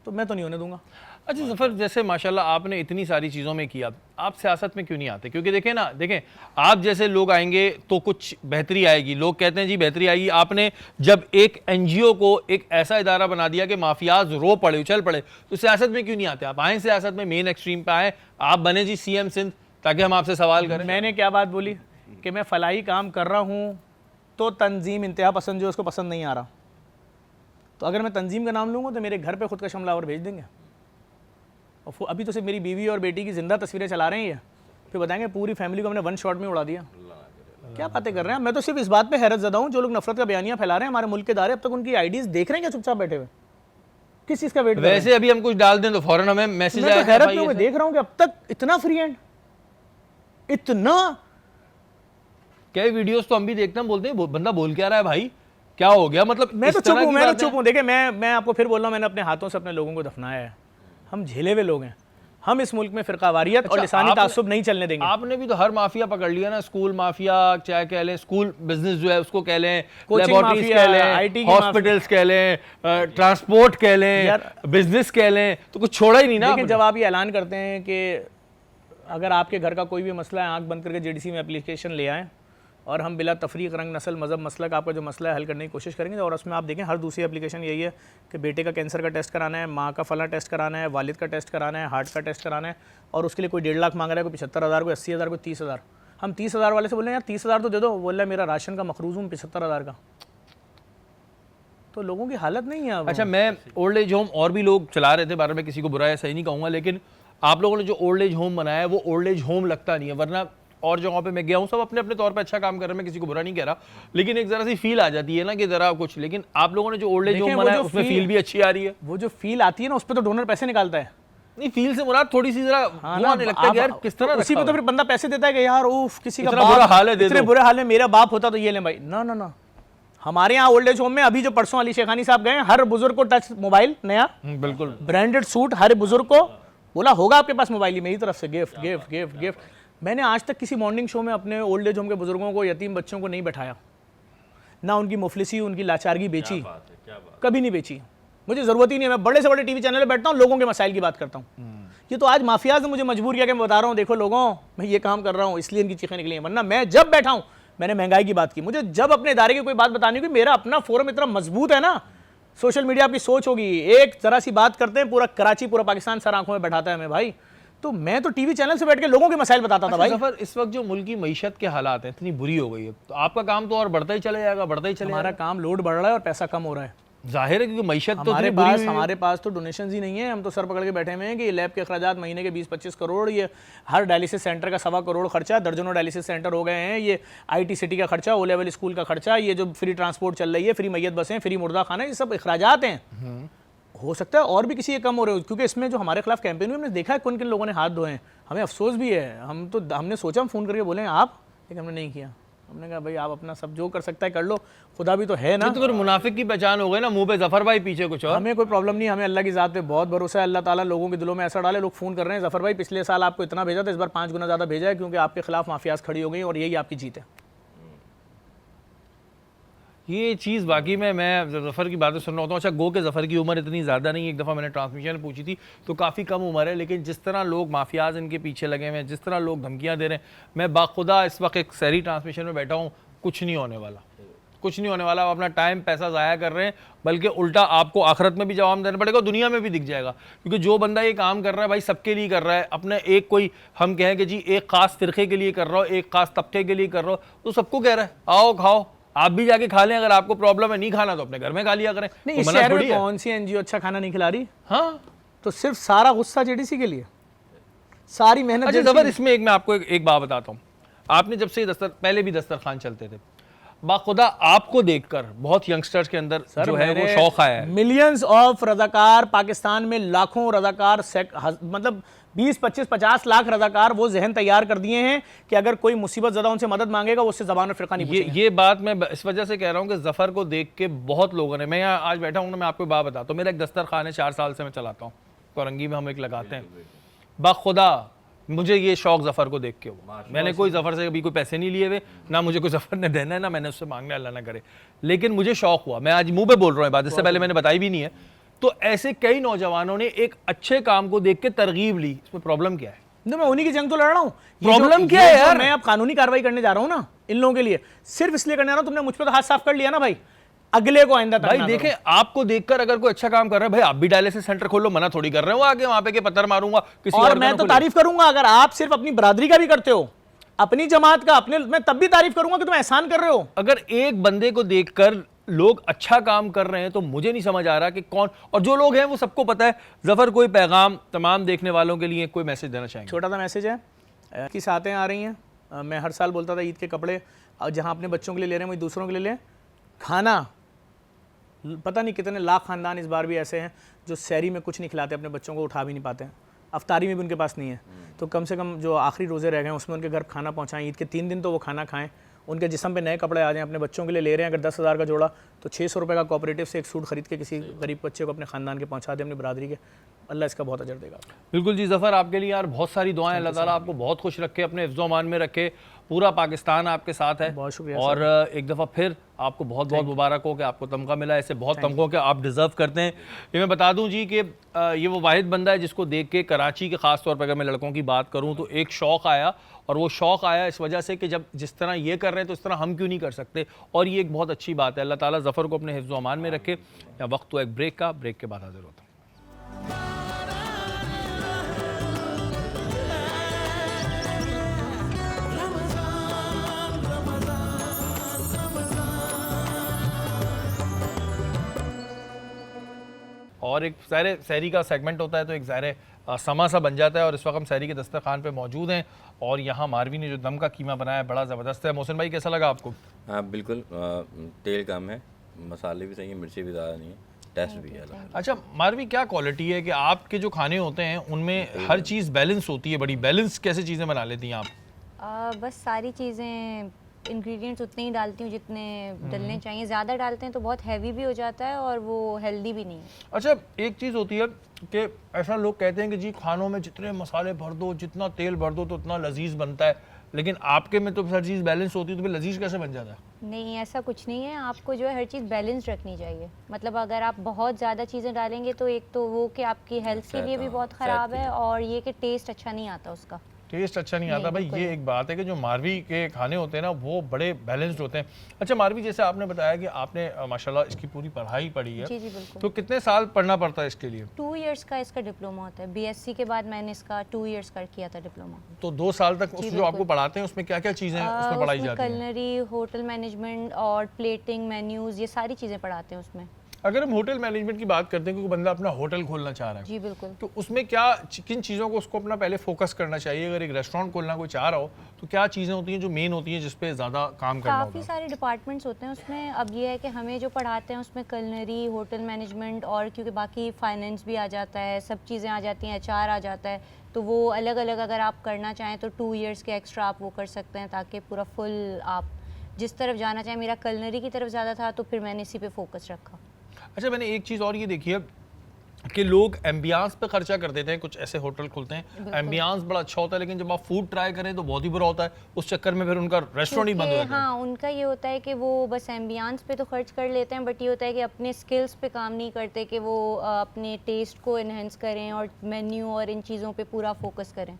तो मैं तो नहीं होने दूंगा। अच्छा ज़फ़र, जैसे माशाल्लाह आपने इतनी सारी चीज़ों में किया, आप सियासत में क्यों नहीं आते? क्योंकि देखें आप जैसे लोग आएंगे तो कुछ बेहतरी आएगी। लोग कहते हैं जी बेहतरी आएगी। आपने जब एक NGO को एक ऐसा इदारा बना दिया कि माफियाज रो पड़े, उछल पड़े, तो सियासत में क्यों नहीं आते? आप आएँ सियासत में, मेन एक्सट्रीम पे आएँ, आप बने जी CM सिंध, ताकि हम आपसे सवाल करें। मैंने क्या बात बोली कि मैं फलाही काम कर रहा हूँ तो तंजीम इंतहा पसंद जो उसको पसंद नहीं आ रहा, तो अगर मैं तंजीम का नाम लूँगा तो मेरे घर पे खुद का हमलावर भेज देंगे। और अभी तो सिर्फ मेरी बीवी और बेटी की जिंदा तस्वीरें चला रहे हैं ये, फिर बताएंगे पूरी फैमिली को हमने वन शॉट में उड़ा दिया। क्या बातें कर रहे हैं। मैं तो सिर्फ इस बात पे हैरत ज़दा हूँ, जो लोग नफरत का बयानियाँ फैला रहे हैं हमारे मुल्क के दायरे, अब तक उनकी आईडीज़ देख रहे हैं क्या चुपचाप बैठे हुए? किस चीज़ का वेट? वैसे अभी हम कुछ डाल दें तो फौरन हमें मैसेज मैं तो हैरत में मैं देख रहा हूँ कि अब तक इतना फ्री हैंड, इतना। कई वीडियोस तो हम भी देखते हैं, बोलते हैं बंदा बोल क्या रहा है भाई, क्या हो गया? मतलब मैं तो चुप हूँ। देखिए मैं आपको फिर बोल रहा हूँ, मैंने अपने हाथों से अपने लोगों को दफनाया है। हम झेले हुए लोग हैं। हम इस मुल्क में फिरकावारियत और लिसानी तासुब नहीं चलने देंगे। आपने भी तो हर माफिया पकड़ लिया ना, स्कूल माफिया चाहे कह लें, स्कूल बिजनेस जो है उसको कह लें, लैबोरेटरीज कह लें, हॉस्पिटल्स कह लें, ट्रांसपोर्ट कह लें, बिजनेस कह लें, तो कुछ छोड़ा ही नहीं ना। लेकिन जब आप ये ऐलान करते हैं कि अगर आपके घर का कोई भी मसला है, आंख बंद करके JDC में एप्लीकेशन ले आएँ और हम बिला तफरीक रंग नस्ल मज़हब मसलक आपका जो मसला है हल करने की कोशिश करेंगे। और उसमें आप देखें हर दूसरी एप्लीकेशन यही है कि बेटे का कैंसर का टेस्ट कराना है, माँ का फला टेस्ट कराना है, वालिद का टेस्ट कराना है, हार्ट का टेस्ट कराना है, और उसके लिए कोई 1.5 लाख मांग रहा है, कोई 75,000, कोई 80,000, कोई 30,000। हम 30,000 वाले से बोल रहे हैं यार 30,000 तो दे दो, बोल रहा है मेरा राशन का मखरूज हूँ 75,000 का। तो लोगों की हालत नहीं है। अच्छा, मैं ओल्ड एज होम और भी लोग चला रहे थे, बारे में किसी को बुरा या सही नहीं कहूँगा, लेकिन आप लोगों ने जो ओल्ड एज होम बनाया है वो ओल्ड एज होम लगता नहीं है। वरना और जगहों पे मैं गया हूँ, सब अपने अपने तौर पे अच्छा काम कर रहे हैं, मैं किसी को बुरा नहीं कह रहा, लेकिन एक जरा सी फील आ जाती है ना कि जरा कुछ। लेकिन आप लोगों ने जो ओल्ड एज होम बनाया उसमें फील भी अच्छी आ रही है। वो जो फील आती है ना, उस पर तो डोनर पैसे निकालता है। नहीं, फील से मुराद थोड़ी सी जरा आने लगता है यार किस तरह, उसी पे तो फिर बंदा पैसे देता है कि यार उफ किसी का बुरा हाल है, इतने बुरे हाल में मेरा बाप होता तो ये ले भाई। ना ना ना, हमारे यहाँ ओल्ड एज होम में अभी जो परसों अली शेखानी साहब गए, हर बुजुर्ग को टच मोबाइल नया, बिल्कुल ब्रांडेड सूट, हर बुजुर्ग को बोला होगा आपके पास मोबाइल, ही मेरी तरफ से गिफ्ट गिफ्ट गिफ्ट गिफ्ट। मैंने आज तक किसी मॉर्निंग शो में अपने ओल्ड एज होम के बुजुर्गों को, यतीम बच्चों को नहीं बैठाया, ना उनकी मुफलिसी, उनकी लाचारगी बेची, कभी नहीं बेची। मुझे ज़रूरत ही नहीं है। मैं बड़े से बड़े टीवी चैनल पे बैठता हूँ, लोगों के मसाइल की बात करता हूँ। ये तो आज माफियाज ने मुझे मजबूर किया कि मैं बता रहा हूँ, देखो लोगों मैं ये काम कर रहा हूँ, इसलिए इनकी चीखें निकली हैं। वरना मैं जब बैठा हूँ, मैंने महंगाई की बात की, मुझे जब अपने इदारे की कोई बात बतानी होगी, मेरा अपना फोरम इतना मजबूत है ना, सोशल मीडिया आपकी सोच होगी, एक जरा सी बात करते हैं पूरा कराची, पूरा पाकिस्तान सर आंखों में बैठाता है हमें भाई। तो मैं तो टीवी चैनल से बैठ के लोगों के मसाइल बताता था भाई। ज़फ़र, इस वक्त जो मुल्क की मईशत के हालात हैं इतनी बुरी हो गई है, तो आपका काम तो और बढ़ता ही चले जाएगा, बढ़ता ही चलेगा। हमारा काम लोड बढ़ रहा है और पैसा कम हो रहा है, जाहिर है, क्योंकि मईशत तो हमारे पास तो डोनेशन ही नहीं है। हम तो सर पकड़ के बैठे हुए हैं कि लैब के अखराजात महीने के 20-25 करोड़, ये हर डायलिसिस सेंटर का 1.25 करोड़ खर्चा, दर्जनों डायलिसिस सेंटर हो गए हैं, ये IT सिटी का खर्चा, O लेवल स्कूल का खर्चा, ये जो फ्री ट्रांसपोर्ट चल रही है, फ्री मैयत बसें, फ्री मुर्दा खाना, ये सब अखराजात हैं। हो सकता है और भी किसी ये कम हो रहे हो, क्योंकि इसमें जो हमारे खिलाफ कैंपेन में हमने देखा है किन किन लोगों ने हाथ धोए हैं। हमें अफसोस भी है, हमने सोचा हम फ़ोन करके बोले आप, लेकिन हमने नहीं किया। हमने कहा भाई आप अपना सब जो कर सकता है कर लो, खुदा भी तो है ना। तो फिर मुनाफिक की पहचान हो गई ना, मुंह पे ज़फ़र भाई पीछे कुछ और। हमें कोई प्रॉब्लम नहीं, हमें अल्लाह की ज़ात पे बहुत भरोसा है। अल्लाह ताला लोगों के दिलों में ऐसा डाले, लोग फ़ोन कर रहे हैं ज़फ़र भाई पिछले साल आपको इतना भेजा था, इस बार 5 गुना ज़्यादा भेजा है, क्योंकि आपके खिलाफ माफियाज खड़ी हो गई और यही आपकी जीत है। ये चीज़ बाकी में मैं ज़फ़र की बातें सुन रहा होता हूँ। अच्छा, गो के ज़फ़र की उम्र इतनी ज़्यादा नहीं, एक दफ़ा मैंने ट्रांसमिशन पूछी थी तो काफ़ी कम उम्र है, लेकिन जिस तरह लोग माफियाज इनके पीछे लगे हुए हैं, जिस तरह लोग धमकियाँ दे रहे हैं, मैं बाखुदा इस वक्त एक सहरी ट्रांसमिशन में बैठा हूँ, कुछ नहीं होने वाला। कुछ नहीं होने वाला। आप अपना टाइम पैसा ज़ाया कर रहे हैं, बल्कि उल्टा आपको आखिरत में भी जवाब देना पड़ेगा, दुनिया में भी दिख जाएगा। क्योंकि जो बंदा ये काम कर रहा है भाई सबके लिए कर रहा है, अपने एक कोई हम कहें कि जी एक ख़ास फ़िरक़े के लिए कर रहा हो, एक ख़ास तबके के लिए कर रहा हो, तो सबको कह रहा है आओ खाओ, आप भी जाके खा लें। अगर आपको प्रॉब्लम है नहीं खाना तो अपने घर में खा लिया करें। नहीं, तो इस मना शहर थोड़ी में है। कौन सी एनजीओ अच्छा खाना नहीं खिला रही? हाँ, तो सिर्फ सारा गुस्सा जेडीसी के लिए, सारी मेहनत अच्छा JDC ज़बर, इसमें एक मैं आपको एक बात बताता हूँ। आपने जब से पहले भी दस्तरखान चलते थे, बाखुदा आपको देखकर बहुत यंगस्टर्स के अंदर जो है वो शौक आया है। मिलियंस ऑफ रजाकार पाकिस्तान में, लाखों रजाकार, मतलब 20, 25, 50 लाख रजाकार वो जहन तैयार कर दिए हैं कि अगर कोई मुसीबत ज़्यादा उनसे मदद मांगेगा वो उससे ज़बान और फ़िरक़ा नहीं पूछेंगे। ये बात मैं इस वजह से कह रहा हूँ कि ज़फ़र को देख के बहुत लोगों ने, मैं यहाँ आज बैठा हूँ ना, मैं आपको बात बताता हूँ। मेरा एक दस्तरखान है, 4 साल से मैं चलाता हूँ, कोरंगी में हम एक लगाते हैं। बाखुदा मुझे ये शौक ज़फ़र को देख के हुआ। मैंने कोई ज़फ़र से कभी कोई पैसे नहीं लिए हुए, ना मुझे कोई ज़फ़र ने देना है, ना मैंने उससे मांगना, अल्लाह ना करे। लेकिन मुझे शौक हुआ, मैं आज मुंह पे बोल रहा हूँ बात, इससे पहले मैंने बताई भी नहीं है। तो ऐसे कई नौजवानों ने एक अच्छे काम को देख के तरगीब ली। इसमें प्रॉब्लम क्या है? मैं उन्हीं की जंग तो लड़ रहा हूँ। प्रॉब्लम क्या है यार? मैं अब कानूनी कार्रवाई करने जा रहा हूँ ना इन लोगों के लिए, सिर्फ इसलिए करने जा रहा हूँ, तुमने मुझ पर तो हाथ साफ कर लिया ना भाई, अगले को आइंदा तक भाई ना देखें, आपको देखकर अगर कोई अच्छा काम कर रहा है, भाई आप भी डायलिसिस सेंटर खोलो, मना थोड़ी कर रहे हो आगे वहां पे के पत्थर मारूंगा किसी और और मैं तो तारीफ करूंगा अगर आप सिर्फ अपनी बरादरी का भी करते हो, अपनी जमात का, अपने, मैं तब भी तारीफ करूंगा कि तुम एहसान कर रहे हो। अगर एक बंदे को देखकर लोग अच्छा काम कर रहे हैं तो मुझे नहीं समझ आ रहा कि कौन, और जो लोग हैं वो सबको पता है। ज़फ़र कोई पैगाम तमाम देखने वालों के लिए कोई मैसेज देना चाहेंगे? छोटा सा मैसेज है कि सातें आ रही हैं, मैं हर साल बोलता था ईद के कपड़े जहां अपने बच्चों के लिए ले रहे हैं वही दूसरों के लिए लें। खाना, पता नहीं कितने लाख ख़ानदान इस बार भी ऐसे हैं जो सहरी में कुछ नहीं खिलाते, अपने बच्चों को उठा भी नहीं पाते हैं, अफ्तारी में भी उनके पास नहीं है। तो कम से कम जो आखिरी रोज़े रह गए उसमें उनके घर खाना पहुँचाएं, ईद के 3 दिन तो वो खाना खाएं, उनके जिस्म पे नए कपड़े आ जाएं। अपने बच्चों के लिए ले रहे हैं अगर 10,000 का जोड़ा, तो 600 रुपये का कोऑपरेटिव से एक सूट खरीद के किसी गरीब बच्चे को अपने ख़ानदान के पहुँचा दें, अपनी बरादरी के, अल्लाह इसका बहुत अजर देगा। बिल्कुल जी ज़फ़र, आपके लिए यार बहुत सारी दुआएं, अल्लाह ताला आपको बहुत खुश रखे, अपने हिफ्ज़ अमान में रखे, पूरा पाकिस्तान आपके साथ है। बहुत शुक्रिया और एक दफ़ा फिर आपको बहुत बहुत मुबारक हो कि आपको तमगा मिला, ऐसे बहुत तमगों के आप डिज़र्व करते हैं। ये मैं बता दूं जी कि ये वो वाहिद बंदा है जिसको देख के कराची के ख़ास तौर पर अगर मैं लड़कों की बात करूं तो एक शौक़ आया, और वो शौक़ आया इस वजह से कि जब जिस तरह ये कर रहे हैं तो इस तरह हम क्यों नहीं कर सकते, और ये एक बहुत अच्छी बात है। अल्लाह ताला ज़फ़र को अपने हिफ्ज़ अमान में रखे। या वक्त तो एक ब्रेक का, ब्रेक के बाद हाज़िर होता हूं। और एक सहरी का सेगमेंट होता है तो एक ज़ाहिर समा सा बन जाता है, और इस वक्त हम सहरी के दस्तरखान पे मौजूद हैं और यहाँ मारवी ने जो दम का कीमा बनाया है बड़ा ज़बरदस्त है। मोहसिन भाई कैसा लगा आपको? हाँ बिल्कुल, तेल कम है, मसाले भी सही हैं, मिर्ची भी ज़्यादा नहीं है, टेस्ट भी है। अच्छा मारवी, क्या क्वालिटी है कि आपके जो खाने होते हैं उनमें हर चीज़ बैलेंस होती है, बड़ी बैलेंस कैसे चीज़ें बना लेती हैं आप? बस सारी चीज़ें इंग्रेडिएंट्स उतने ही डालती हूँ जितने डलने चाहिए, ज़्यादा डालते हैं तो बहुत हैवी भी हो जाता है और वो हेल्दी भी नहीं है। अच्छा एक चीज़ होती है कि ऐसा लोग कहते हैं कि जी खानों में जितने मसाले भर दो, जितना तेल भर दो तो उतना लजीज बनता है, लेकिन आपके में तो हर चीज़ बैलेंस होती है, तो फिर लजीज कैसे बन जाता है? नहीं, ऐसा कुछ नहीं है, आपको जो है हर चीज़ बैलेंस रखनी चाहिए। मतलब अगर आप बहुत ज़्यादा चीज़ें डालेंगे तो एक तो वो कि आपकी हेल्थ के लिए भी बहुत ख़राब है, और ये कि टेस्ट अच्छा नहीं आता उसका। टेस्ट अच्छा नहीं आता भाई, ये एक बात है कि जो मारवी के खाने होते हैं ना वो बड़े बैलेंस्ड होते हैं। अच्छा मारवी, जैसे आपने बताया कि आपने माशाल्लाह इसकी पूरी पढ़ाई पढ़ी है, जी जी बिल्कुल। तो कितने साल पढ़ना पड़ता है इसके लिए? 2 इयर्स का इसका डिप्लोमा होता है। BSc के बाद मैंने इसका 2 इयर्स कर किया था डिप्लोमा। तो 2 साल तक जो आपको पढ़ाते हैं उसमें क्या क्या चीज़ें उसमें पढ़ाई जाती हैं? कलनरी, होटल मैनेजमेंट और प्लेटिंग, मेन्यूज़, ये सारी चीज़ें पढ़ाते हैं उसमें। अगर हम होटल मैनेजमेंट की बात करते हैं, क्योंकि बंदा अपना होटल खोलना चाह रहा है, जी बिल्कुल। तो उसमें क्या किन चीज़ों को उसको अपना पहले फोकस करना चाहिए? अगर एक रेस्टोरेंट खोलना कोई चाह रहा हो तो क्या चीज़ें होती हैं जो मेन होती हैं जिस पे ज़्यादा काम करना होता काफ़ी है? सारे डिपार्टमेंट्स होते हैं उसमें। अब ये है कि हमें जो पढ़ाते हैं उसमें कलनरी, होटल मैनेजमेंट, और क्योंकि बाकी फाइनेंस भी आ जाता है, सब चीज़ें आ जाती हैं, HR आ जाता है, तो वो अलग अलग अगर आप करना चाहें तो 2 इयर्स के एक्स्ट्रा आप वो कर सकते हैं, ताकि पूरा फुल आप जिस तरफ जाना चाहें। मेरा कलनरी की तरफ ज़्यादा था तो फिर मैंने इसी पे फोकस रखा। अच्छा मैंने एक चीज़ और ये देखी है कि लोग एम्बियंस पे खर्चा कर देते हैं, कुछ ऐसे होटल खुलते हैं एम्बियंस बड़ा अच्छा होता है, लेकिन जब आप फूड ट्राई करें तो बहुत ही बुरा होता है, उस चक्कर में फिर उनका रेस्टोरेंट ही बंद हो जाता है। हाँ, उनका ये होता है कि वो बस एम्बियंस पे तो खर्च कर लेते हैं, बट ये होता है कि अपने स्किल्स पे काम नहीं करते कि वो अपने टेस्ट को इन्हेंस करें और मेन्यू और इन चीज़ों पे पूरा फोकस करें।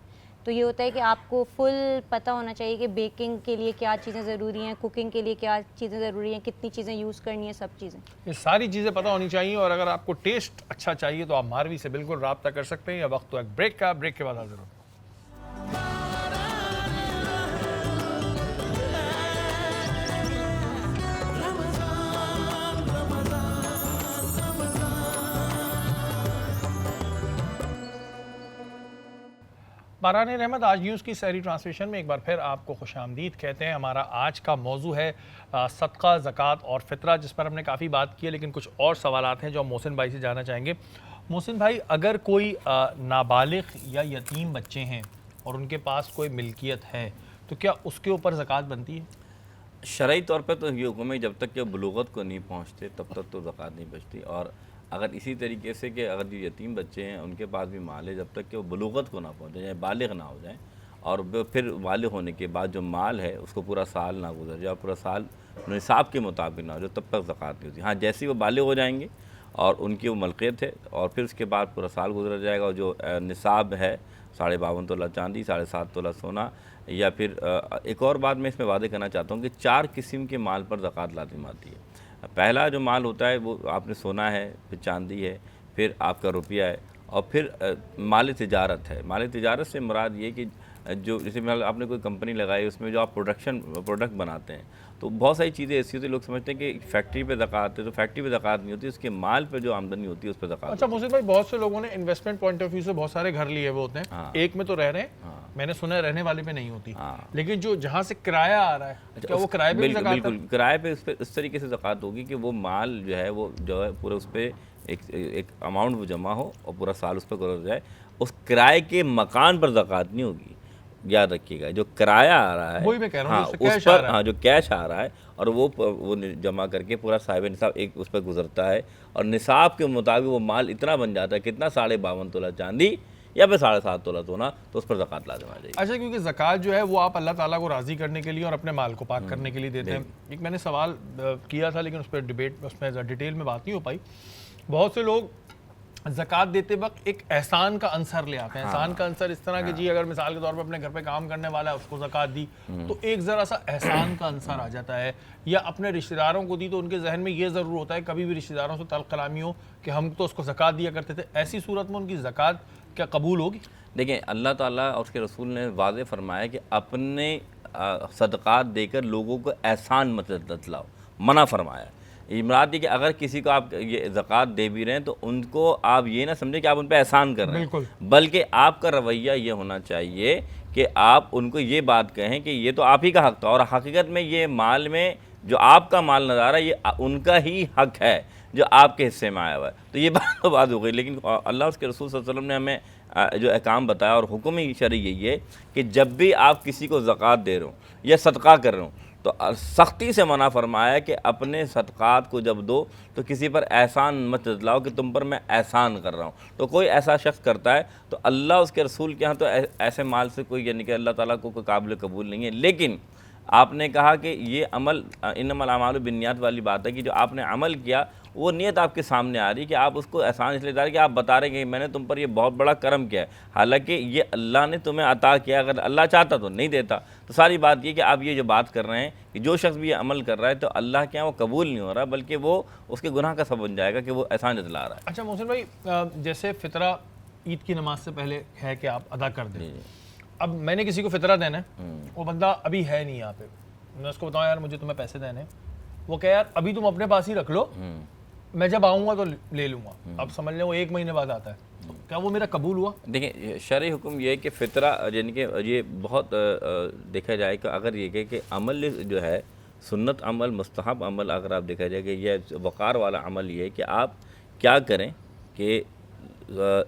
तो ये होता है कि आपको फुल पता होना चाहिए कि बेकिंग के लिए क्या चीज़ें ज़रूरी हैं, कुकिंग के लिए क्या चीज़ें ज़रूरी हैं, कितनी चीज़ें यूज़ करनी है, सब चीज़ें। ये सारी चीज़ें पता होनी चाहिए। और अगर आपको टेस्ट अच्छा चाहिए तो आप मारवी से बिल्कुल रब्ता कर सकते हैं। या वक्त तो एक ब्रेक का, ब्रेक के बाद हाजिर हों। बारान रहमत आज न्यूज़ की सहरी ट्रांसलेशन में एक बार फिर आपको खुशामदीद कहते हैं। हमारा आज का मौजू है सदका, ज़कात और फ़ितरा, जिस पर हमने काफ़ी बात की है, लेकिन कुछ और सवालात हैं जो हम मोहसिन भाई से जानना चाहेंगे। मोहसिन भाई, अगर कोई नाबालिग या यतीम बच्चे हैं और उनके पास कोई मिल्कियत है तो क्या उसके ऊपर ज़कात बनती है? शरई तौर पर तो ये हुक्म है, जब तक कि बुलूगत को नहीं पहुँचते तब तक तो ज़कात नहीं बचती। और अगर इसी तरीके से कि अगर जो यतीम बच्चे हैं उनके पास भी माल है, जब तक कि वो बुलूगत को ना पहुँचे जाए, बालिग ना हो जाए, और फिर बालिग होने के बाद जो माल है उसको पूरा साल ना गुजर जाए, पूरा साल निसाब के मुताबिक ना हो जाए, तब तक ज़कात नहीं होती। हाँ, जैसे ही वो बालिग हो जाएंगे और उनकी वो मलकियत है और फिर उसके बाद पूरा साल गुजर जाएगा, और जो निसाब है 52.5 तोला चांदी, 7.5 तोला सोना, या फिर एक और बात मैं इसमें वादे करना चाहता हूँ कि 4 किस्म के माल पर ज़कात लाजिम आती है। पहला जो माल होता है वो आपने सोना है, फिर चांदी है, फिर आपका रुपया है, और फिर माल तिजारत है। माल तिजारत से मुराद ये कि जो जैसे आपने कोई कंपनी लगाई, उसमें जो आप प्रोडक्ट बनाते हैं, तो बहुत सारी चीज़ें ऐसी होती है, लोग समझते हैं कि फैक्ट्री पे ज़कात है, तो फैक्ट्री पे ज़कात नहीं होती, उसके माल पे जो आमदनी होती है उस पर ज़कात। अच्छा मोहसिन भाई, बहुत से लोगों ने इन्वेस्टमेंट पॉइंट ऑफ व्यू से बहुत सारे घर लिए हुए होते हैं। हाँ। एक में तो रह रहे हैं, हाँ। मैंने सुना है रहने वाले पे नहीं होती। हाँ। लेकिन जो जहाँ से किराया आ रहा है, क्या वो किराए पे भी बिल्कुल ज़कात है? बिल्कुल किराए पे इस तरीके से ज़कात होगी कि वो माल जो है पूरे उस पर एक अमाउंट वो जमा हो और पूरा साल उस पर गुजर जाए। उस किराए के मकान पर ज़कात नहीं होगी, याद रखिएगा। जो किराया आ रहा है, वही मैं कह रहा हूँ, हाँ, जिससे उस कैश आ पर, रहा है। हाँ, जो कैश आ रहा है और वो जमा करके पूरा साहिब निसाब एक उस पर गुजरता है, और निसाब के मुताबिक वो माल इतना बन जाता है, कितना 52.5 तोला चांदी या फिर 7.5 तोला सोना, तो उस पर ज़कात लाज़िम आ जाएगी। अच्छा, क्योंकि ज़कात जो है वो आप अल्लाह ताला को राज़ी करने के लिए और अपने माल को पाक करने के लिए देते हैं। एक मैंने सवाल किया था, लेकिन उस पर उसमें डिटेल में बात नहीं हो पाई। बहुत से लोग ज़कात देते वक्त एक एहसान का अंसर ले आते हैं। एहसान का अंसर इस तरह कि जी अगर मिसाल के तौर पर अपने घर पे काम करने वाला है, उसको ज़कात दी तो एक ज़रा सा एहसान का अंसर आ जाता है, या अपने रिश्तेदारों को दी तो उनके जहन में ये ज़रूर होता है कभी भी रिश्तेदारों से तल्ख कलामी हो कि हम तो उसको ज़कात दिया करते थे। ऐसी सूरत में उनकी ज़कात क्या कबूल होगी? देखिए, अल्लाह ताला और उसके रसूल ने वाज़े फरमाया कि अपने सदक़ात देकर लोगों को एहसान मत जतलाओ, मना फरमाया। इमराद ये कि अगर किसी को आप ये ज़कात दे भी रहे हैं तो उनको आप ये ना समझें कि आप उन पर एहसान कर रहे हैं, बल्कि आपका रवैया ये होना चाहिए कि आप उनको ये बात कहें कि ये तो आप ही का हक़ था, और हकीकत में ये माल में जो आपका माल नज़र आ रहा है ये उनका ही हक़ है जो आपके हिस्से में आया हुआ है। तो ये बात तो बात हो गई, लेकिन अल्लाह उसके रसूल सल्लल्लाहु अलैहि वसल्लम ने हमें जो अहकाम बताया और हुक्म ही शरई यही है कि जब भी आप किसी को ज़कात दे रहे हो या सदका कर रहे हो तो सख्ती से मना फरमाया कि अपने सदक़ात को जब दो तो किसी पर एहसान मत जतलाओ कि तुम पर मैं एहसान कर रहा हूँ। तो कोई ऐसा शख्स करता है तो अल्लाह उसके रसूल के यहाँ तो ऐसे माल से कोई, यानी कि अल्लाह ताला को कोई काबिल कबूल नहीं है। लेकिन आपने कहा कि ये अमल इन्नमल अमालु बिन्नियात वाली बात है कि जो आपने अमल किया वो नियत आपके सामने आ रही है कि आप उसको एहसान इसलिए बता रहे कि आप बता रहे हैं कि मैंने तुम पर ये बहुत बड़ा करम किया है, हालांकि ये अल्लाह ने तुम्हें अता किया, अगर अल्लाह चाहता तो नहीं देता। तो सारी बात ये कि आप ये जो बात कर रहे हैं कि जो शख्स भी ये अमल कर रहा है तो अल्लाह के यहाँ वो कबूल नहीं हो रहा, बल्कि वो उसके गुनाह का सबब बन जाएगा कि वो एहसान जतला रहा है। अच्छा मोहसिन भाई, जैसे फ़ितरा ईद की नमाज से पहले है कि आप अदा कर दें। अब मैंने किसी को फ़ितरा देना है, वो बंदा अभी है नहीं यहाँ पे, मैं उसको बताऊँ यार मुझे तुम्हें पैसे देने, वो कह यार अभी तुम अपने पास ही रख लो, मैं जब आऊँगा तो ले लूँगा। अब समझ लें वो 1 महीने बाद आता है, तो क्या वो मेरा कबूल हुआ? देखिए, शरई हुक्म ये है कि फ़ितरा यानी कि ये बहुत देखा जाए कि अगर ये कि अमल जो है सुन्नत अमल, मुस्तहब अमल, अगर आप देखा जाए कि यह वक़ार वाला अमल ये है कि आप क्या करें कि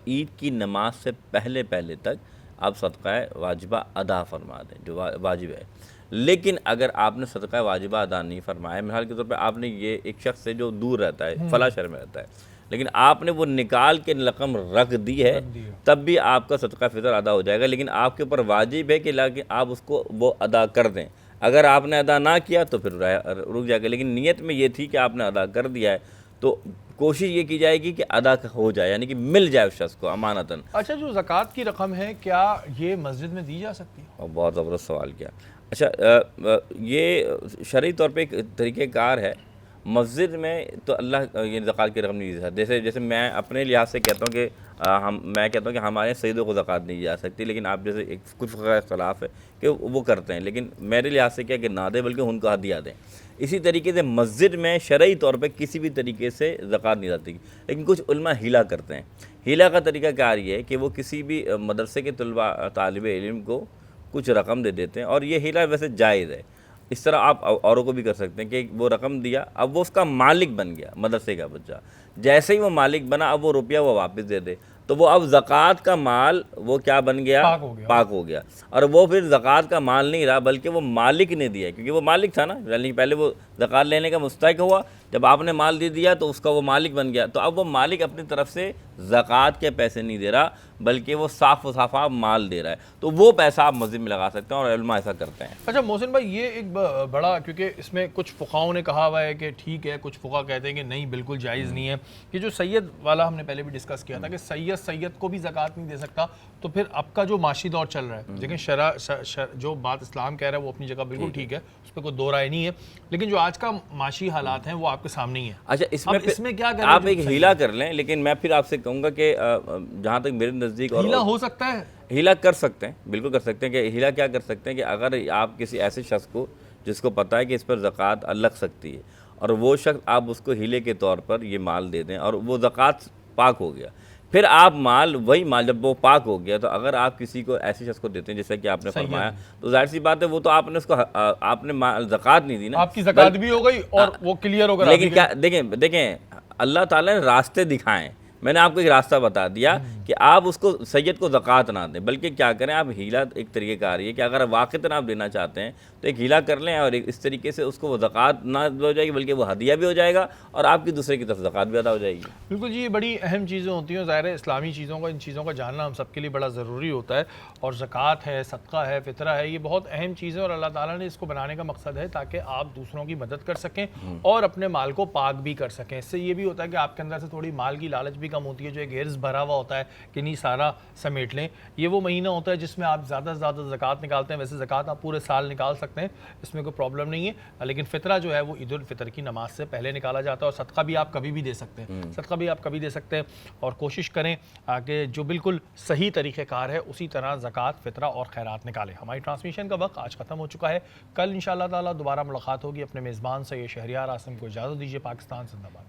ईद की नमाज से पहले तक आप सदक़ा वाजिबा अदा फरमा दें जो वाजिब है। लेकिन अगर आपने सदक़ा वाजिबा अदा नहीं फरमाया, मिसाल के तौर पे आपने ये एक शख्स से जो दूर रहता है, फला शहर में रहता है, लेकिन आपने वो निकाल के रकम रख दी है, तब भी आपका सदक़ा फ़ितर अदा हो जाएगा। लेकिन आपके ऊपर वाजिब है कि लेकिन आप उसको वो अदा कर दें। अगर आपने अदा ना किया तो फिर रुक जाएगा, लेकिन नीयत में ये थी कि आपने अदा कर दिया है तो कोशिश ये की जाएगी कि अदा हो जाए, यानी कि मिल जाए उस शख्स को अमानतन। अच्छा, जो ज़कात की रकम है क्या ये मस्जिद में दी जा सकती है? और बहुत ज़बरदस्त सवाल किया। अच्छा, ये शरई तौर पे एक तरीक़ेकार है। मस्जिद में तो अल्लाह ये ज़कात की रकम नहीं दी सकती। जैसे मैं अपने लिहाज से कहता हूँ कि मैं कहता हूँ कि हमारे सईदों को ज़कात नहीं दी जा सकती, लेकिन आप जैसे एक कुछ का इख्तलाफ है कि वो करते हैं, लेकिन मेरे लिहाज से क्या कि ना दें बल्कि उनको हदिया दें। इसी तरीके से मस्जिद में शरई तौर पे किसी भी तरीके से ज़कात नहीं जाती, लेकिन कुछ उलमा हीला करते हैं। हीला का तरीका कार ये है कि वो किसी भी मदरसे के तलबा तालिब इल्म को कुछ रकम दे देते हैं, और ये हीला वैसे जायज़ है। इस तरह आप औरों को भी कर सकते हैं कि वो रकम दिया, अब वो उसका मालिक बन गया मदरसे का बच्चा, जैसे ही वो मालिक बना अब वो रुपया वो वापस दे दे, तो वो अब ज़कात का माल वो क्या बन गया, पाक हो गया। और वो फिर ज़कात का माल नहीं रहा बल्कि वो मालिक ने दिया, क्योंकि वो मालिक था ना, यानी पहले वो ज़कात लेने का मुस्तहिक हुआ, जब आपने माल दे दिया तो उसका वो मालिक बन गया। तो अब वो मालिक अपनी तरफ से ज़कात के पैसे नहीं दे रहा बल्कि वो साफ साफा माल दे रहा है, तो वो पैसा आप मस्जिद में लगा सकते हैं, और उलमा ऐसा करते हैं। अच्छा मोहसिन भाई, ये एक बड़ा, क्योंकि इसमें कुछ फ़ुक़ाओं ने कहा हुआ है कि ठीक है, कुछ फ़ुक़ा कहते हैं कि नहीं बिल्कुल जायज़ नहीं है। ये जो सैयद वाला हमने पहले भी डिस्कस किया था कि सैयद को भी ज़कात नहीं दे सकता, तो फिर अब का जो माशी दौर चल रहा है, लेकिन जो बात इस्लाम कह रहा है वो अपनी जगह बिल्कुल ठीक है, उस पर कोई दो राय नहीं है, लेकिन जो आज का माशी हालात हैं वो आपके सामने ही है। अच्छा, इसमें क्या करें? आप एक हीला कर लें, लेकिन मैं फिर आपसे कहूँगा कि जहाँ तक मेरे नज़दीक हीला हो सकता है, हीला कर सकते हैं, बिल्कुल कर सकते हैं। कि हीला क्या कर सकते हैं कि अगर आप किसी ऐसे शख्स को जिसको पता है कि इस पर ज़कात लग सकती है, और वो शख्स आप उसको हीले के तौर पर ये माल दे दें और वो ज़कात पाक हो गया, फिर आप वही माल जब वो पाक हो गया, तो अगर आप किसी को ऐसे शख्स को देते हैं जैसे कि आपने फरमाया, तो जाहिर सी बात है वो तो आपने उसको आपने ज़कात नहीं दी ना, आपकी ज़कात भी हो गई और वो क्लियर हो गया। लेकिन क्या देखें अल्लाह ताला ने रास्ते दिखाएं। मैंने आपको एक रास्ता बता दिया कि आप उसको सैयद को ज़कात ना दें, बल्कि क्या करें, आप हीला एक तरीके का आ रही है कि अगर वाक़तन आप देना चाहते हैं तो एक हीला कर लें, और इस तरीके से उसको वो ज़कात ना हो जाएगी बल्कि वो हदिया भी हो जाएगा और आपकी दूसरे की तरफ ज़कात भी अदा हो जाएगी। बिल्कुल जी, ये बड़ी अहम चीज़ें होती हैं, ज़ाहिर है इस्लामी चीज़ों का, इन चीज़ों का जानना हम सबके लिए बड़ा ज़रूरी होता है। और ज़कात है, सदका है, फ़ितरा है, ये बहुत अहम चीज़ें, और अल्लाह ताला ने इसको बनाने का मकसद है ताकि आप दूसरों की मदद कर सकें और अपने माल को पाक भी कर सकें। इससे ये भी होता है कि आपके अंदर से थोड़ी माल की लालच भी कम होती है, जो एक गिर्ज़ भरा हुआ होता है कि नहीं सारा समेट लें। ये वो महीना होता है जिसमें आप ज़्यादा से ज़्यादा ज़कात निकालते हैं। वैसे ज़कात आप पूरे साल निकाल सकते हैं, इसमें कोई प्रॉब्लम नहीं है, लेकिन फ़ितरा जो है वो ईद उल फितर की नमाज से पहले निकाला जाता है। और सदका भी आप कभी भी दे सकते हैं, सदका भी आप कभी दे सकते हैं। और कोशिश करें कि जो बिल्कुल सही तरीक़ेकार है उसी तरह ज़कात, फ़ितरा और खैरात निकालें। हमारी ट्रांसमिशन का वक्त आज ख़त्म हो चुका है। कल इंशाअल्लाह ताला दोबारा मुलाकात होगी। अपने मेज़बान से ये शहरियार आसिम को इजाज़त दीजिए। पाकिस्तान जिंदाबाद।